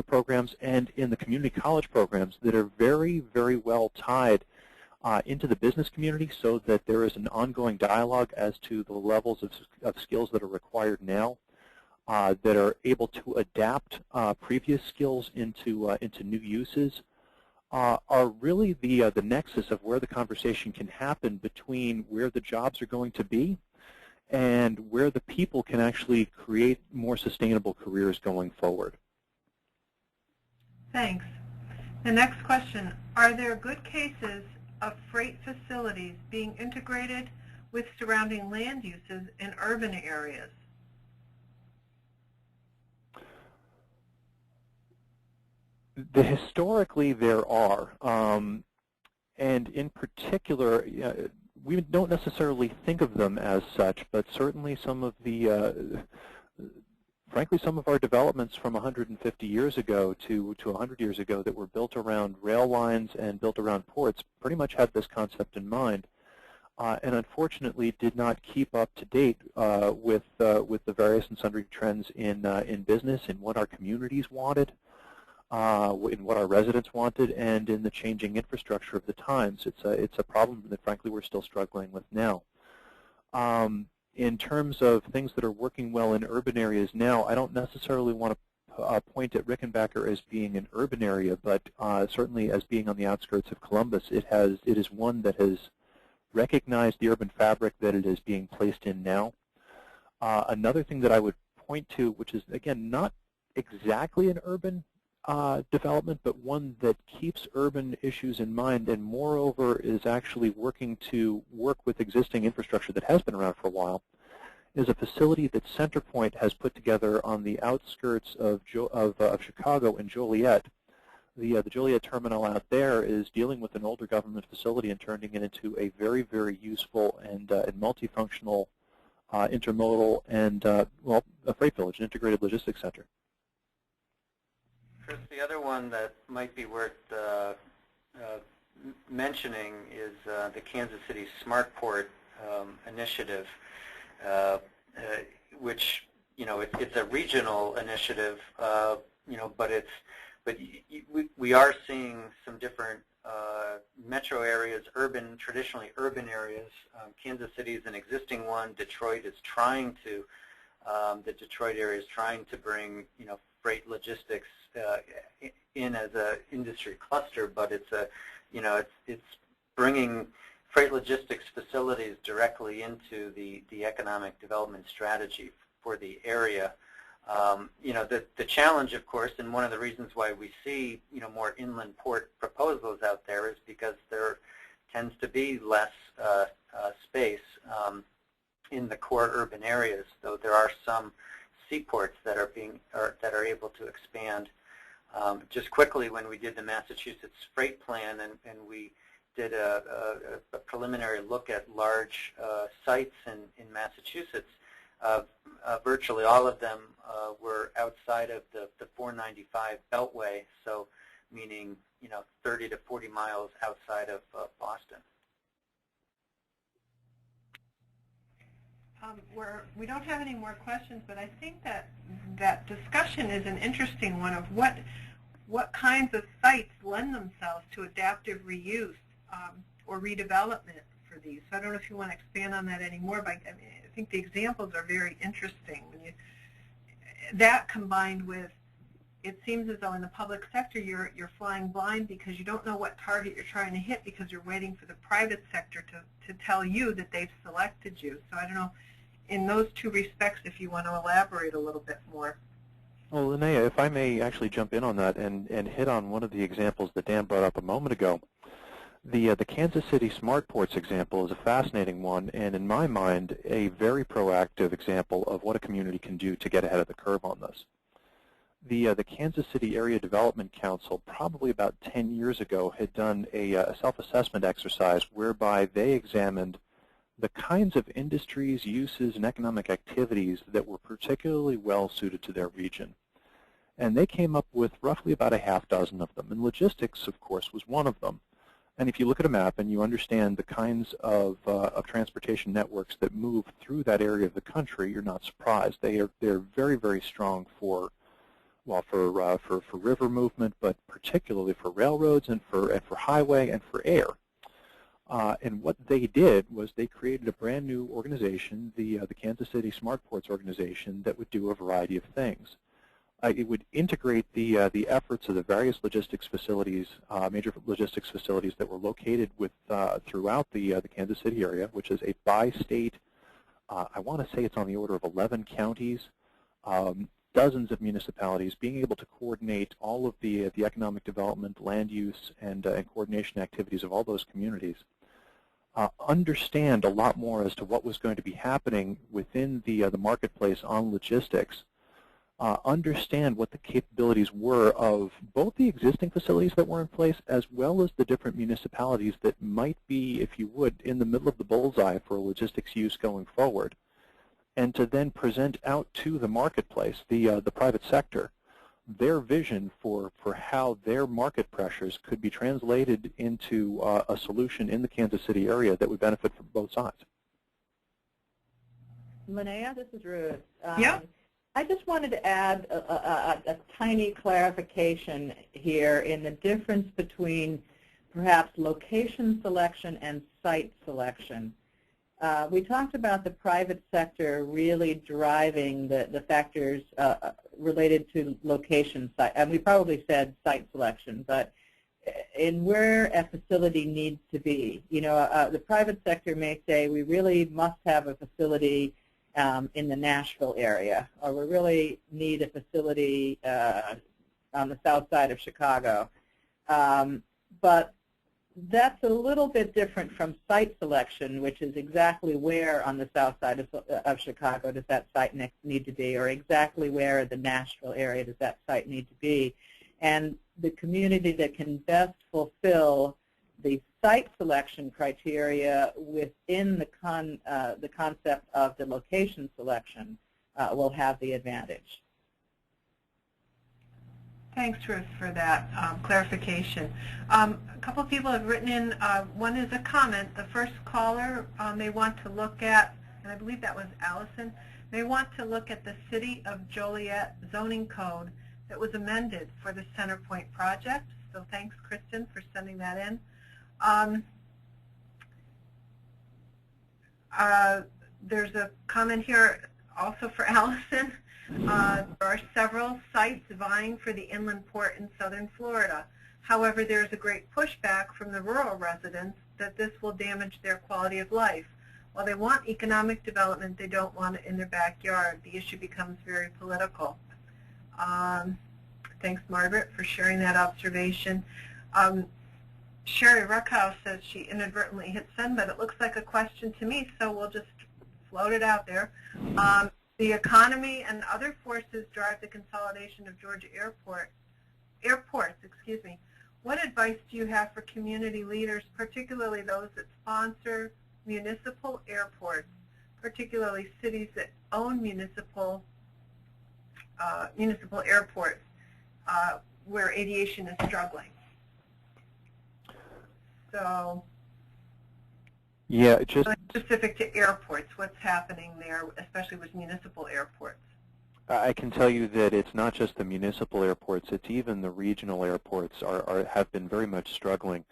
programs and in the community college programs, that are very, very well tied into the business community, so that there is an ongoing dialogue as to the levels of skills that are required now, that are able to adapt previous skills into new uses, are really the nexus of where the conversation can happen between where the jobs are going to be and where the people can actually create more sustainable careers going forward. Thanks. The next question, are there good cases of freight facilities being integrated with surrounding land uses in urban areas? Historically, there are, and in particular, we don't necessarily think of them as such, but certainly some of the, frankly, some of our developments from 150 years ago to 100 years ago that were built around rail lines and built around ports pretty much had this concept in mind, and unfortunately did not keep up to date with the various and sundry trends in business, in what our communities wanted, in what our residents wanted, and in the changing infrastructure of the times. It's a problem that, frankly, we're still struggling with now. In terms of things that are working well in urban areas now, I don't necessarily want to point at Rickenbacker as being an urban area, but certainly as being on the outskirts of Columbus, it is one that has recognized the urban fabric that it is being placed in now. Another thing that I would point to, which is, again, not exactly an urban development, but one that keeps urban issues in mind and moreover is actually working to work with existing infrastructure that has been around for a while, is a facility that Centerpoint has put together on the outskirts of Chicago in Joliet. The Joliet terminal out there is dealing with an older government facility and turning it into a very, very useful and multifunctional intermodal and, well, a freight village, an integrated logistics center. Chris, the other one that might be worth mentioning is the Kansas City Smart Port initiative, which, you know, it's a regional initiative, you know, but we are seeing some different metro areas, traditionally urban areas. Kansas City is an existing one. Detroit is trying to, the Detroit area is trying to bring, you know, freight logistics in as a industry cluster, but it's a, you know, it's bringing freight logistics facilities directly into the economic development strategy for the area. You know, the challenge, of course, and one of the reasons why we see, you know, more inland port proposals out there is because there tends to be less space in the core urban areas, though there are some seaports that are able to expand. Just quickly, when we did the Massachusetts Freight Plan and we did a preliminary look at large sites in Massachusetts, virtually all of them were outside of the 495 Beltway, so meaning, you know, 30 to 40 miles outside of Boston. We don't have any more questions, but I think that discussion is an interesting one of what kinds of sites lend themselves to adaptive reuse or redevelopment for these. So I don't know if you want to expand on that anymore, but I mean, I think the examples are very interesting. That combined with, it seems as though in the public sector you're flying blind because you don't know what target you're trying to hit because you're waiting for the private sector to tell you that they've selected you. So I don't know, in those two respects, if you want to elaborate a little bit more. Well, Linnea, if I may actually jump in on that and hit on one of the examples that Dan brought up a moment ago. The Kansas City Smart Ports example is a fascinating one, and in my mind, a very proactive example of what a community can do to get ahead of the curve on this. The Kansas City Area Development Council, probably about 10 years ago, had done a self-assessment exercise whereby they examined the kinds of industries, uses, and economic activities that were particularly well suited to their region. And they came up with roughly about a half dozen of them. And logistics, of course, was one of them. And if you look at a map and you understand the kinds of transportation networks that move through that area of the country, you're not surprised. They're very, very strong for, well, for river movement, but particularly for railroads and for highway and for air. And what they did was they created a brand new organization, the Kansas City Smart Ports organization, that would do a variety of things. It would integrate the efforts of the various logistics facilities, major logistics facilities that were located throughout the Kansas City area, which is a bi-state, I want to say it's on the order of 11 counties, dozens of municipalities, being able to coordinate all of the economic development, land use, and coordination activities of all those communities. understand a lot more as to what was going to be happening within the marketplace on logistics, understand what the capabilities were of both the existing facilities that were in place as well as the different municipalities that might be, if you would, in the middle of the bullseye for logistics use going forward, and to then present out to the marketplace, the private sector, their vision for how their market pressures could be translated into a solution in the Kansas City area that would benefit from both sides. Linnea, this is Ruth. Yeah. I just wanted to add a tiny clarification here in the difference between perhaps location selection and site selection. We talked about the private sector really driving the factors related to location site, and we probably said site selection, but in where a facility needs to be. You know, the private sector may say we really must have a facility in the Nashville area, or we really need a facility on the south side of Chicago. But that's a little bit different from site selection, which is exactly where on the south side of Chicago does that site need to be, or exactly where the Nashville area does that site need to be. And the community that can best fulfill the site selection criteria within the concept of the location selection will have the advantage. Thanks, Ruth, for that clarification. A couple of people have written in. One is a comment. The first caller, they want to look at, and I believe that was Allison, they want to look at the City of Joliet zoning code that was amended for the Centerpoint project. So thanks, Kristen, for sending that in. There's a comment here also for Allison. There are several sites vying for the inland port in southern Florida. However, there is a great pushback from the rural residents that this will damage their quality of life. While they want economic development, they don't want it in their backyard. The issue becomes very political. Thanks, Margaret, for sharing that observation. Sherry Ruckhouse says she inadvertently hit send, but it looks like a question to me, so we'll just float it out there. The economy and other forces drive the consolidation of Georgia airports. What advice do you have for community leaders, particularly those that sponsor municipal airports, particularly cities that own municipal airports where aviation is struggling? So, yeah, just specific to airports, what's happening there, especially with municipal airports? I can tell you that it's not just the municipal airports; it's even the regional airports have been very much struggling,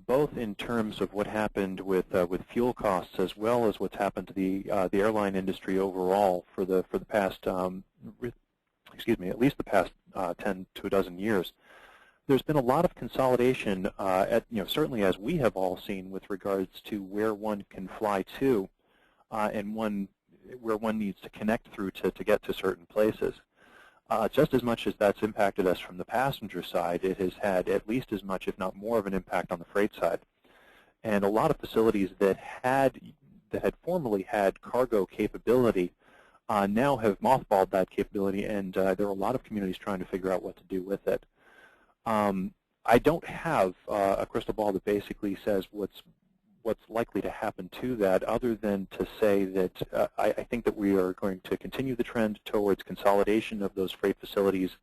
both in terms of what happened with fuel costs, as well as what's happened to the airline industry overall for the past at least the past 10 to a dozen years. There's been a lot of consolidation, certainly as we have all seen, with regards to where one can fly to, and where one needs to connect through to get to certain places. Just as much as that's impacted us from the passenger side, it has had at least as much, if not more, of an impact on the freight side. And a lot of facilities that had formerly had cargo capability now have mothballed that capability, and there are a lot of communities trying to figure out what to do with it. I don't have a crystal ball that basically says what's likely to happen to that, other than to say that I think that we are going to continue the trend towards consolidation of those freight facilities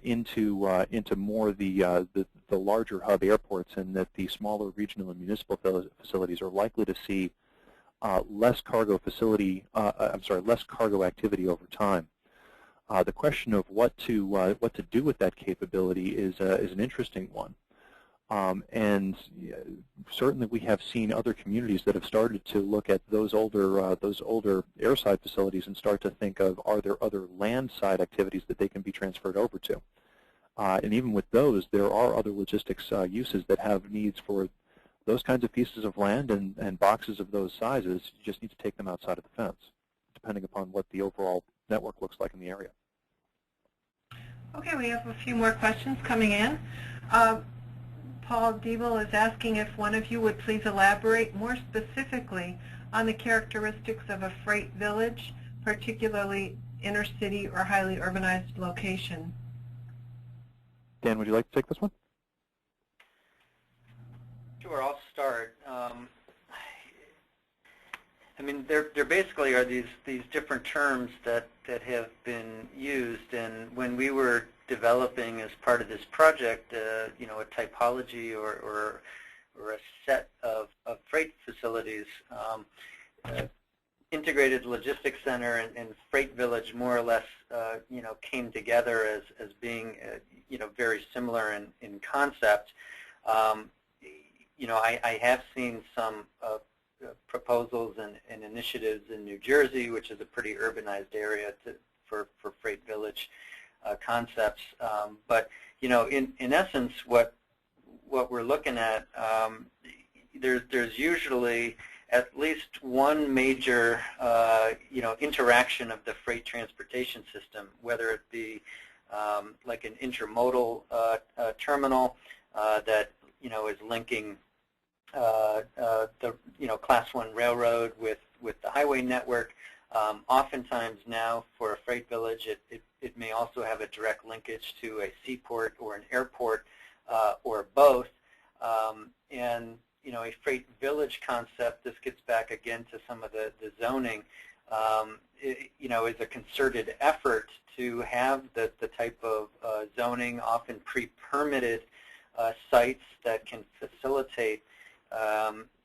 into more the larger hub airports, and that the smaller regional and municipal facilities are likely to see less cargo activity over time. The question of what to do with that capability is an interesting one, and certainly we have seen other communities that have started to look at those older airside facilities and start to think of, are there other landside activities that they can be transferred over to? And even with those, there are other logistics uses that have needs for those kinds of pieces of land, and boxes of those sizes. You just need to take them outside of the fence, depending upon what the overall network looks like in the area. Paul Diebel is asking if one of you would please elaborate more specifically on the characteristics of a freight village, particularly inner city or highly urbanized location. Dan, would you like to take this one? Sure, I'll start. I mean, there basically are these different terms that have been used, and when we were developing as part of this project, you know, a typology or a set of freight facilities, integrated logistics center and freight village more or less, you know, came together as being, you know, very similar in concept. You know, I have seen some proposals and initiatives in New Jersey, which is a pretty urbanized area for freight village concepts. But you know, in essence, what we're looking at, there's usually at least one major you know, interaction of the freight transportation system, whether it be like an intermodal terminal that you know is linking the you know, Class 1 railroad with the highway network. Oftentimes now for a freight village, it may also have a direct linkage to a seaport or an airport or both. And you know, a freight village concept, this gets back again to some of the zoning, you know, is a concerted effort to have the type of zoning, often pre-permitted sites that can facilitate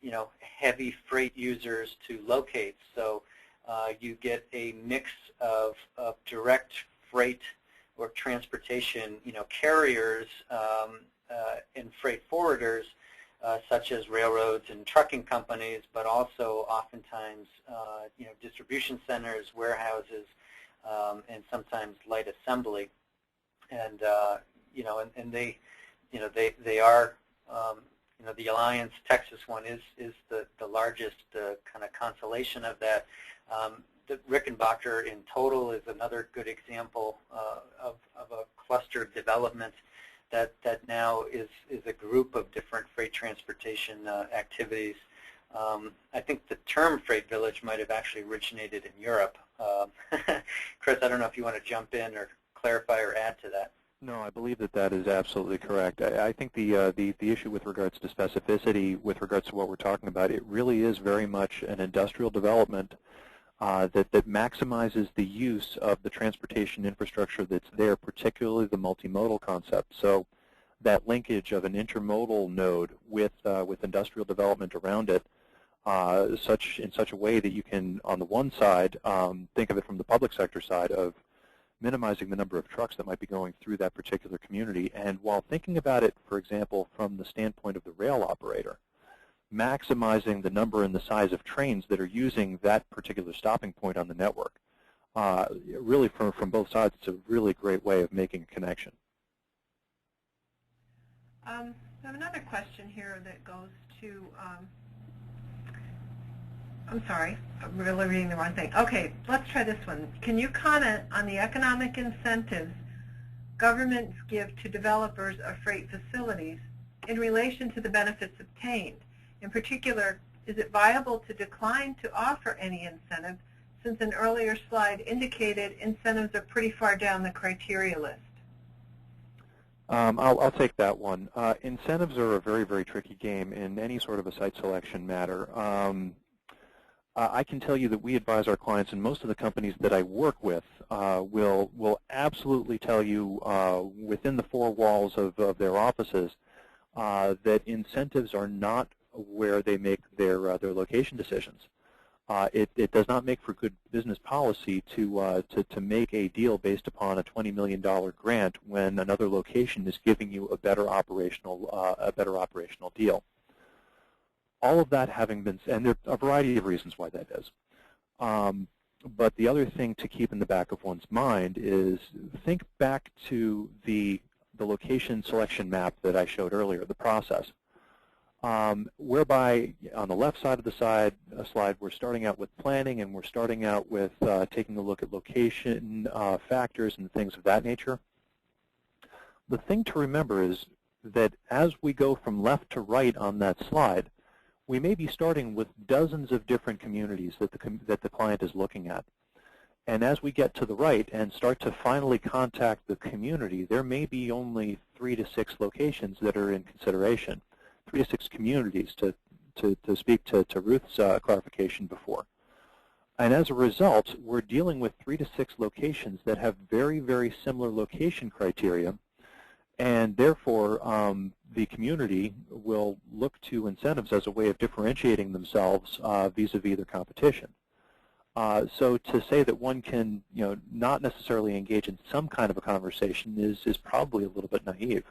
you know, heavy freight users to locate. So you get a mix of direct freight or transportation, you know, carriers and freight forwarders, such as railroads and trucking companies, but also oftentimes, you know, distribution centers, warehouses, and sometimes light assembly. And you know, and they, you know, they are. You know, the Alliance Texas one is the largest kind of constellation of that. The Rickenbacker in total is another good example of a cluster development that now is a group of different freight transportation activities. I think the term freight village might have actually originated in Europe. Chris, I don't know if you want to jump in or clarify or add to that. No, I believe that is absolutely correct. I think the issue with regards to specificity, with regards to what we're talking about, it really is very much an industrial development that maximizes the use of the transportation infrastructure that's there, particularly the multimodal concept. So that linkage of an intermodal node with industrial development around it, in such a way that you can, on the one side, think of it from the public sector side of minimizing the number of trucks that might be going through that particular community, and while thinking about it, for example, from the standpoint of the rail operator, maximizing the number and the size of trains that are using that particular stopping point on the network. Really, from both sides, it's a really great way of making a connection. I have another question here that goes to, I'm sorry, I'm really reading the wrong thing. Okay, let's try this one. Can you comment on the economic incentives governments give to developers of freight facilities in relation to the benefits obtained? In particular, is it viable to decline to offer any incentive, since an earlier slide indicated incentives are pretty far down the criteria list? I'll take that one. Incentives are a very, very tricky game in any sort of a site selection matter. I can tell you that we advise our clients, and most of the companies that I work with will absolutely tell you within the four walls of their offices that incentives are not where they make their location decisions. It does not make for good business policy to make a deal based upon a $20 million grant when another location is giving you a better operational deal. All of that having been, and there are a variety of reasons why that is. But the other thing to keep in the back of one's mind is think back to the location selection map that I showed earlier, the process, whereby on the left side of the slide, we're starting out with planning, and we're starting out with taking a look at location factors and things of that nature. The thing to remember is that as we go from left to right on that slide, we may be starting with dozens of different communities that the client is looking at. And as we get to the right and start to finally contact the community, there may be only 3 to 6 locations that are in consideration, 3 to 6 communities to speak to Ruth's clarification before. And as a result, we're dealing with 3 to 6 locations that have very, very similar location criteria, and therefore the community will look to incentives as a way of differentiating themselves vis-a-vis their competition. So to say that one can, not necessarily engage in some kind of a conversation is probably a little bit naive.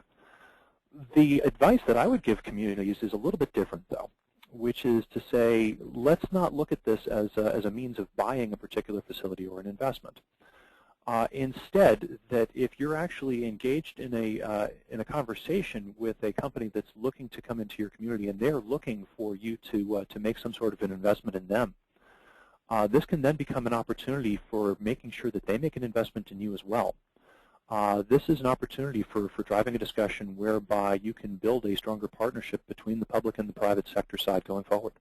The advice that I would give communities is a little bit different, though, which is to say, let's not look at this as a means of buying a particular facility or an investment. Instead, that if you're actually engaged in a conversation with a company that's looking to come into your community and they're looking for you to make some sort of an investment in them, this can then become an opportunity for making sure that they make an investment in you as well. This is an opportunity for driving a discussion whereby you can build a stronger partnership between the public and the private sector side going forward.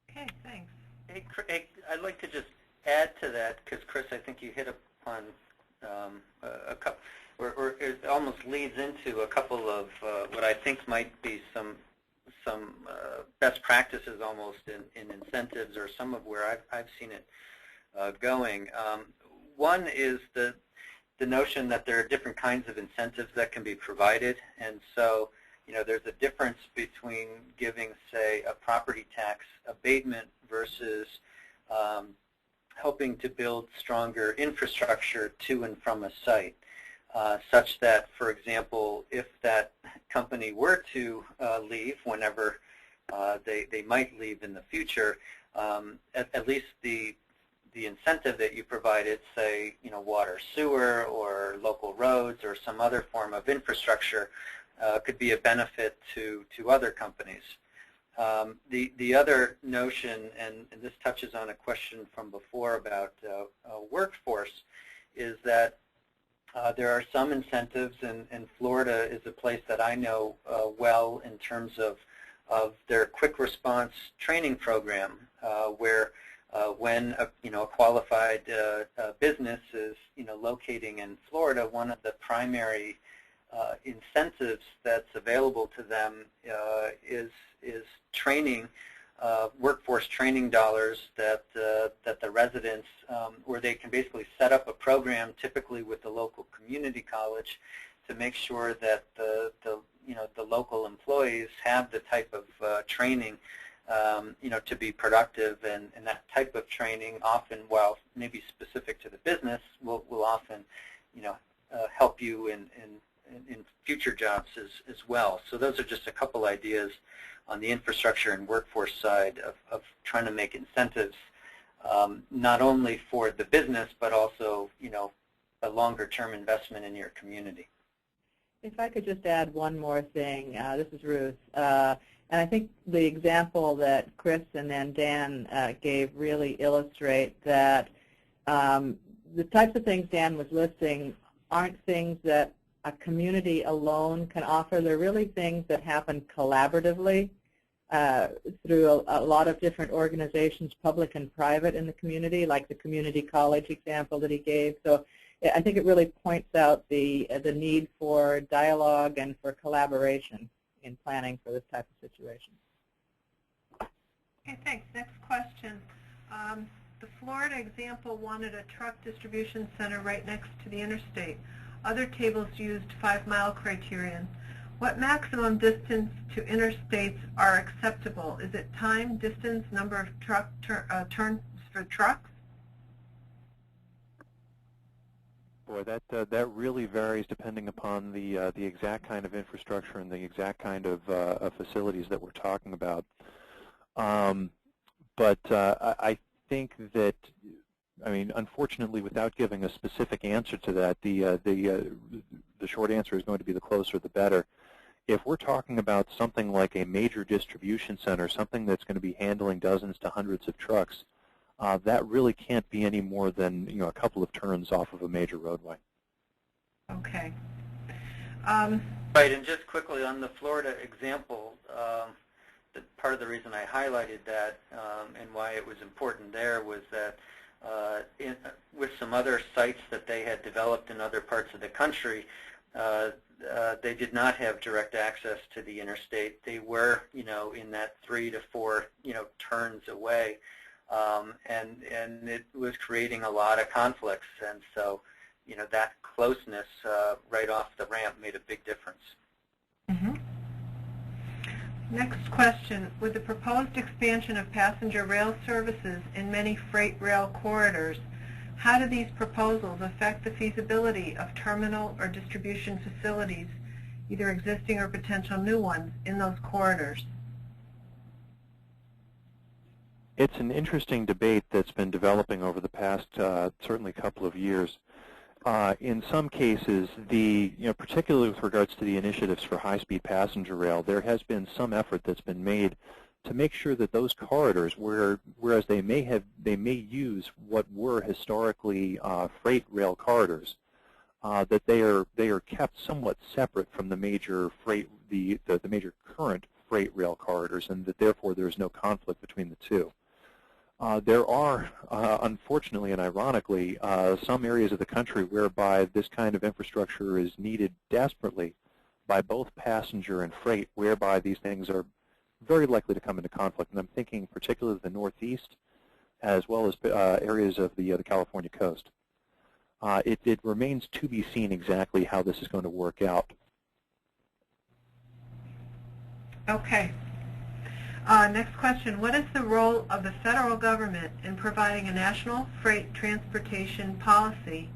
Okay, thanks. Hey, I'd like to just add to that, because Chris, I think you hit upon a couple, or it almost leads into a couple of what I think might be some best practices almost in incentives, or some of where I've seen it going. One is the notion that there are different kinds of incentives that can be provided, and so there's a difference between giving, say, a property tax abatement versus helping to build stronger infrastructure to and from a site, such that, for example, if that company were to leave whenever they might leave in the future, at least the incentive that you provided, say, water, sewer, or local roads, or some other form of infrastructure, could be a benefit to other companies. The other notion, and this touches on a question from before about workforce, is that there are some incentives, and Florida is a place that I know well in terms of their quick response training program, where when a qualified business is locating in Florida, one of the primary incentives that's available to them is training, workforce training dollars that the residents, where they can basically set up a program, typically with the local community college, to make sure that the local employees have the type of training to be productive, and that type of training often, while maybe specific to the business, will often help you in future jobs as well. So those are just a couple ideas on the infrastructure and workforce side of trying to make incentives not only for the business, but also a longer-term investment in your community. If I could just add one more thing, this is Ruth, and I think the example that Chris and then Dan gave really illustrate that the types of things Dan was listing aren't things that a community alone can offer. They're really things that happen collaboratively through a lot of different organizations, public and private, in the community, like the community college example that he gave. So I think it really points out the need for dialogue and for collaboration in planning for this type of situation. Okay, thanks. Next question. The Florida example wanted a truck distribution center right next to the interstate. Other tables used 5-mile criterion. What maximum distance to interstates are acceptable? Is it time, distance, number of turns for trucks? Boy, that really varies depending upon the exact kind of infrastructure and the exact kind of facilities that we're talking about. But I think that, unfortunately, without giving a specific answer to that, the short answer is going to be the closer the better. If we're talking about something like a major distribution center, something that's going to be handling dozens to hundreds of trucks, that really can't be any more than a couple of turns off of a major roadway. Okay. Right, and just quickly on the Florida example, part of the reason I highlighted that and why it was important there was that with some other sites that they had developed in other parts of the country, they did not have direct access to the interstate. They were, in that 3 to 4, turns away, and it was creating a lot of conflicts. And so, that closeness right off the ramp made a big difference. Mm-hmm. Next question. With the proposed expansion of passenger rail services in many freight rail corridors, how do these proposals affect the feasibility of terminal or distribution facilities, either existing or potential new ones, in those corridors? It's an interesting debate that's been developing over the past certainly couple of years. In some cases, particularly with regards to the initiatives for high-speed passenger rail, there has been some effort that's been made to make sure that those corridors, whereas they may use what were historically freight rail corridors, that they are kept somewhat separate from the major the major current freight rail corridors, and that therefore there is no conflict between the two. There are, unfortunately and ironically, some areas of the country whereby this kind of infrastructure is needed desperately by both passenger and freight, whereby these things are very likely to come into conflict. And I'm thinking particularly the Northeast, as well as areas of the California coast. It remains to be seen exactly how this is going to work out. Okay. Next question. What is the role of the federal government in providing a national freight transportation policy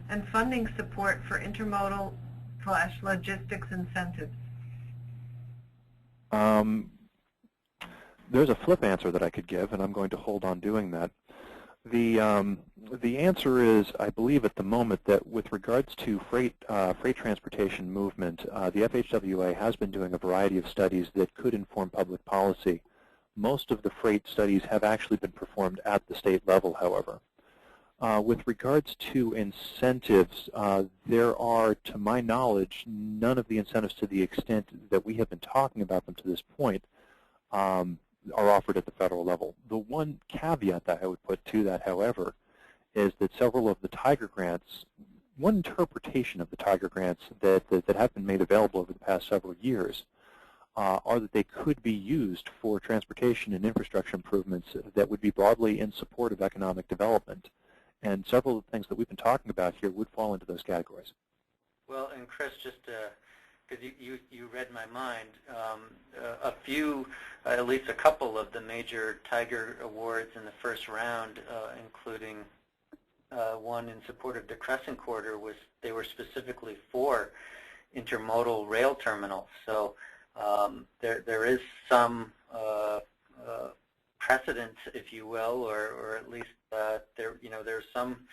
and funding support for intermodal/logistics incentives? There's a flip answer that I could give, and I'm going to hold on doing that. The answer is, I believe at the moment, that with regards to freight transportation movement, the FHWA has been doing a variety of studies that could inform public policy. Most of the freight studies have actually been performed at the state level, however. With regards to incentives, there are, to my knowledge, none of the incentives to the extent that we have been talking about them to this point are offered at the federal level. The one caveat that I would put to that, however, is that several of the Tiger grants, one interpretation of the Tiger grants that have been made available over the past several years are that they could be used for transportation and infrastructure improvements that would be broadly in support of economic development. And several of the things that we've been talking about here would fall into those categories. Well, and Chris, just because you read my mind, a few, at least a couple of the major Tiger awards in the first round, including one in support of the Crescent Corridor, they were specifically for intermodal rail terminals. So there is some precedent, if you will, or at least there's some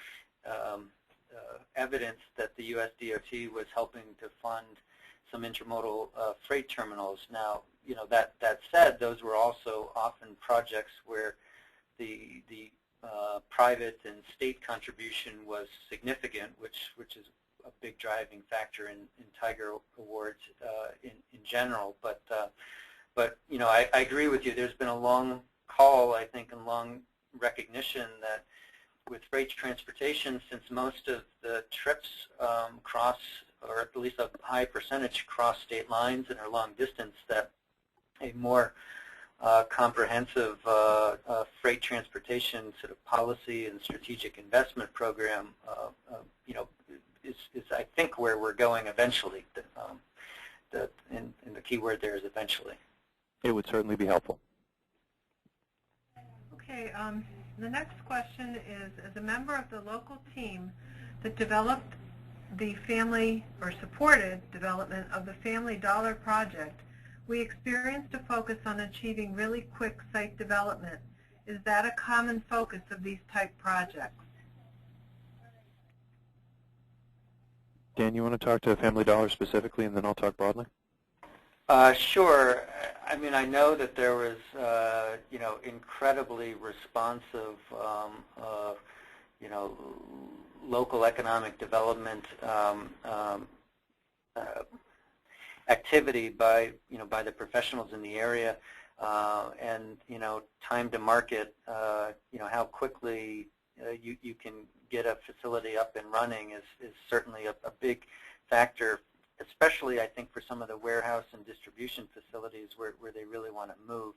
evidence that the U.S. DOT was helping to fund some intermodal freight terminals. Now, that said, those were also often projects where the private and state contribution was significant, which is a big driving factor in Tiger awards in general. But I agree with you. There's been a long call, I think, and long recognition that with freight transportation, since most of the trips cross, or at least a high percentage cross state lines and are long distance, that a more comprehensive freight transportation sort of policy and strategic investment program, is I think where we're going eventually. And the key word there is eventually. It would certainly be helpful. Okay. The next question is, as a member of the local team that developed the family, or supported development of the Family Dollar Project, we experienced a focus on achieving really quick site development. Is that a common focus of these type projects? Dan, you want to talk to Family Dollar specifically, and then I'll talk broadly? Sure. I mean, I know that there was, incredibly responsive, local economic development activity by by the professionals in the area, and time to market. How quickly you can get a facility up and running is certainly a big factor, especially I think for some of the warehouse and distribution facilities where they really want to move.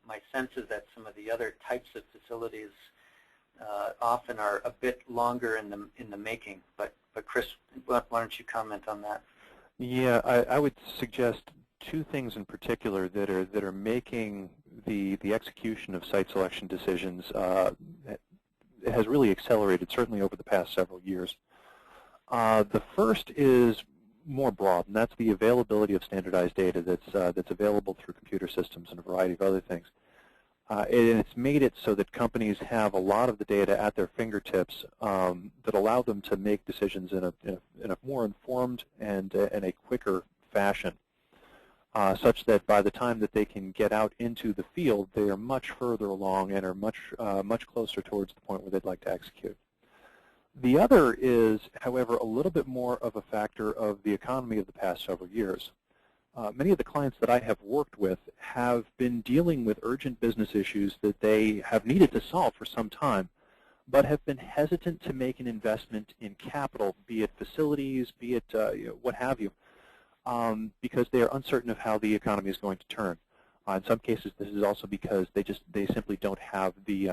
My sense is that some of the other types of facilities often are a bit longer in the making. But Chris, why don't you comment on that? Yeah, I would suggest two things in particular that are making the execution of site selection decisions has really accelerated, certainly over the past several years. The first is more broad, and that's the availability of standardized data that's available through computer systems and a variety of other things. And it's made it so that companies have a lot of the data at their fingertips that allow them to make decisions in a more informed and in a quicker fashion, such that by the time that they can get out into the field, they are much further along and are much closer towards the point where they'd like to execute. The other is, however, a little bit more of a factor of the economy of the past several years. Many of the clients that I have worked with have been dealing with urgent business issues that they have needed to solve for some time, but have been hesitant to make an investment in capital, be it facilities, be it what have you, because they are uncertain of how the economy is going to turn. In some cases, this is also because they simply don't have the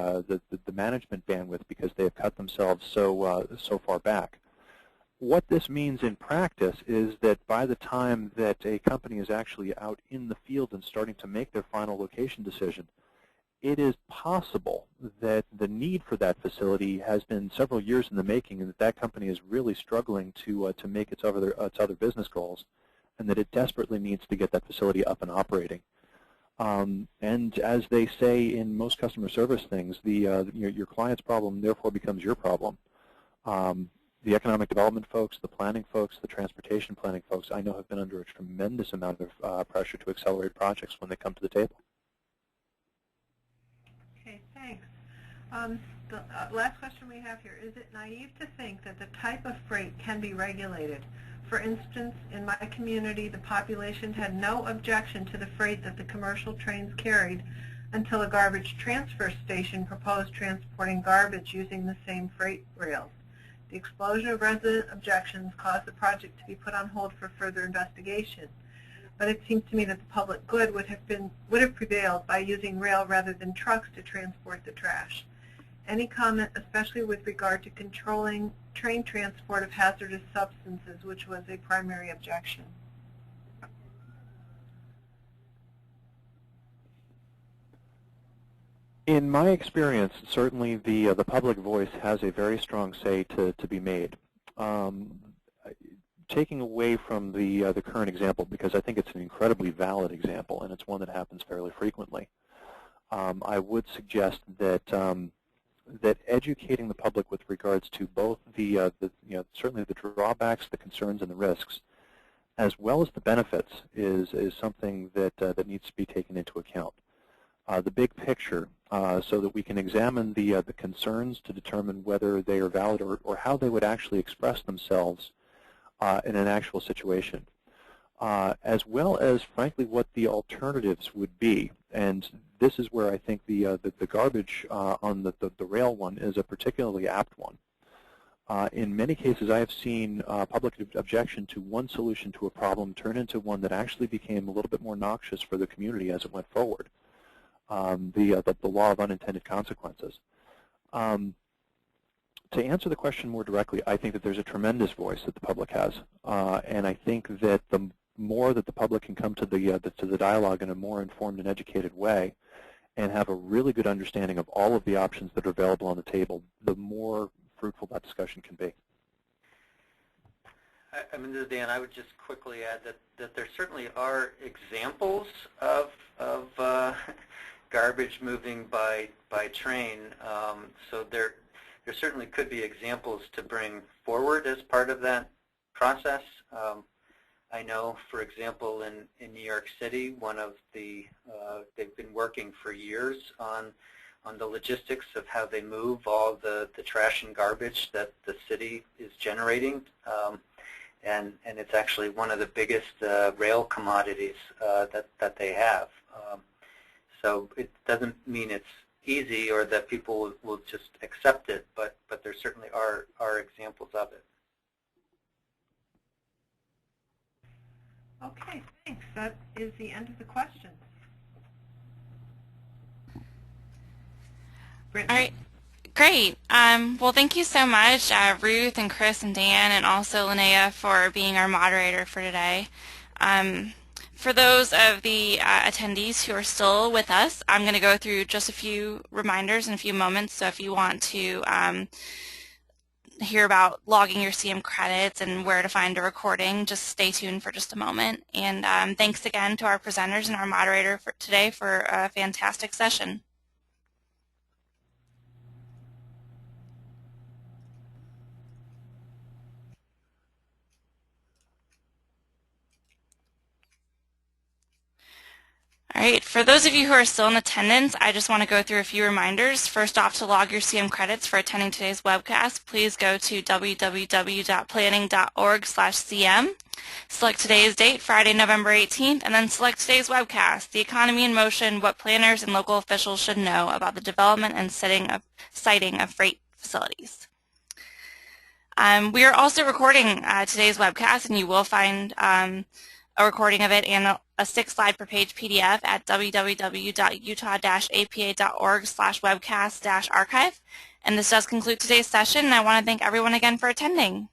management bandwidth because they have cut themselves so far back. What this means in practice is that by the time that a company is actually out in the field and starting to make their final location decision, it is possible that the need for that facility has been several years in the making, and that company is really struggling to make its other business goals, and that it desperately needs to get that facility up and operating. And as they say in most customer service things, your client's problem therefore becomes your problem. The economic development folks, the planning folks, the transportation planning folks, I know have been under a tremendous amount of pressure to accelerate projects when they come to the table. Okay, thanks. The last question we have here, is it naive to think that the type of freight can be regulated? For instance, in my community, the population had no objection to the freight that the commercial trains carried until a garbage transfer station proposed transporting garbage using the same freight rails. The explosion of resident objections caused the project to be put on hold for further investigation. But it seems to me that the public good would have prevailed by using rail rather than trucks to transport the trash. Any comment, especially with regard to controlling train transport of hazardous substances, which was a primary objection? In my experience, certainly the public voice has a very strong say to be made. Taking away from the current example, because I think it's an incredibly valid example, and it's one that happens fairly frequently, I would suggest that that educating the public with regards to both certainly the drawbacks, the concerns, and the risks, as well as the benefits, is something that needs to be taken into account. The big picture, so that we can examine the concerns to determine whether they are valid or how they would actually express themselves in an actual situation, as well as, frankly, what the alternatives would be. And this is where I think the garbage on the rail one is a particularly apt one. In many cases, I have seen public objection to one solution to a problem turn into one that actually became a little bit more noxious for the community as it went forward. The law of unintended consequences. To answer the question more directly, I think that there's a tremendous voice that the public has, and I think that the more that the public can come to the dialogue in a more informed and educated way, and have a really good understanding of all of the options that are available on the table, the more fruitful that discussion can be. I mean, this is Dan. I would just quickly add that there certainly are examples of garbage moving by train. So there certainly could be examples to bring forward as part of that process. I know, for example, in New York City, one of they've been working for years on the logistics of how they move all the trash and garbage that the city is generating. and it's actually one of the biggest rail commodities that they have. So it doesn't mean it's easy or that people will just accept it, but there certainly are examples of it. Okay, thanks. That is the end of the questions. Brittany? All right. Great. Well, thank you so much, Ruth and Chris and Dan, and also Linnea for being our moderator for today. For those of the attendees who are still with us, I'm going to go through just a few reminders in a few moments. So if you want to hear about logging your CM credits and where to find a recording, just stay tuned for just a moment. And thanks again to our presenters and our moderator for today for a fantastic session. All right, for those of you who are still in attendance, I just want to go through a few reminders. First off, to log your CM credits for attending today's webcast, please go to www.planning.org/CM. Select today's date, Friday, November 18th, and then select today's webcast, The Economy in Motion, What Planners and Local Officials Should Know About the Development and Siting of Freight Facilities. We are also recording today's webcast, and you will find a recording of it and a 6-slide per page PDF at www.utah-apa.org/webcast-archive. And this does conclude today's session, and I want to thank everyone again for attending.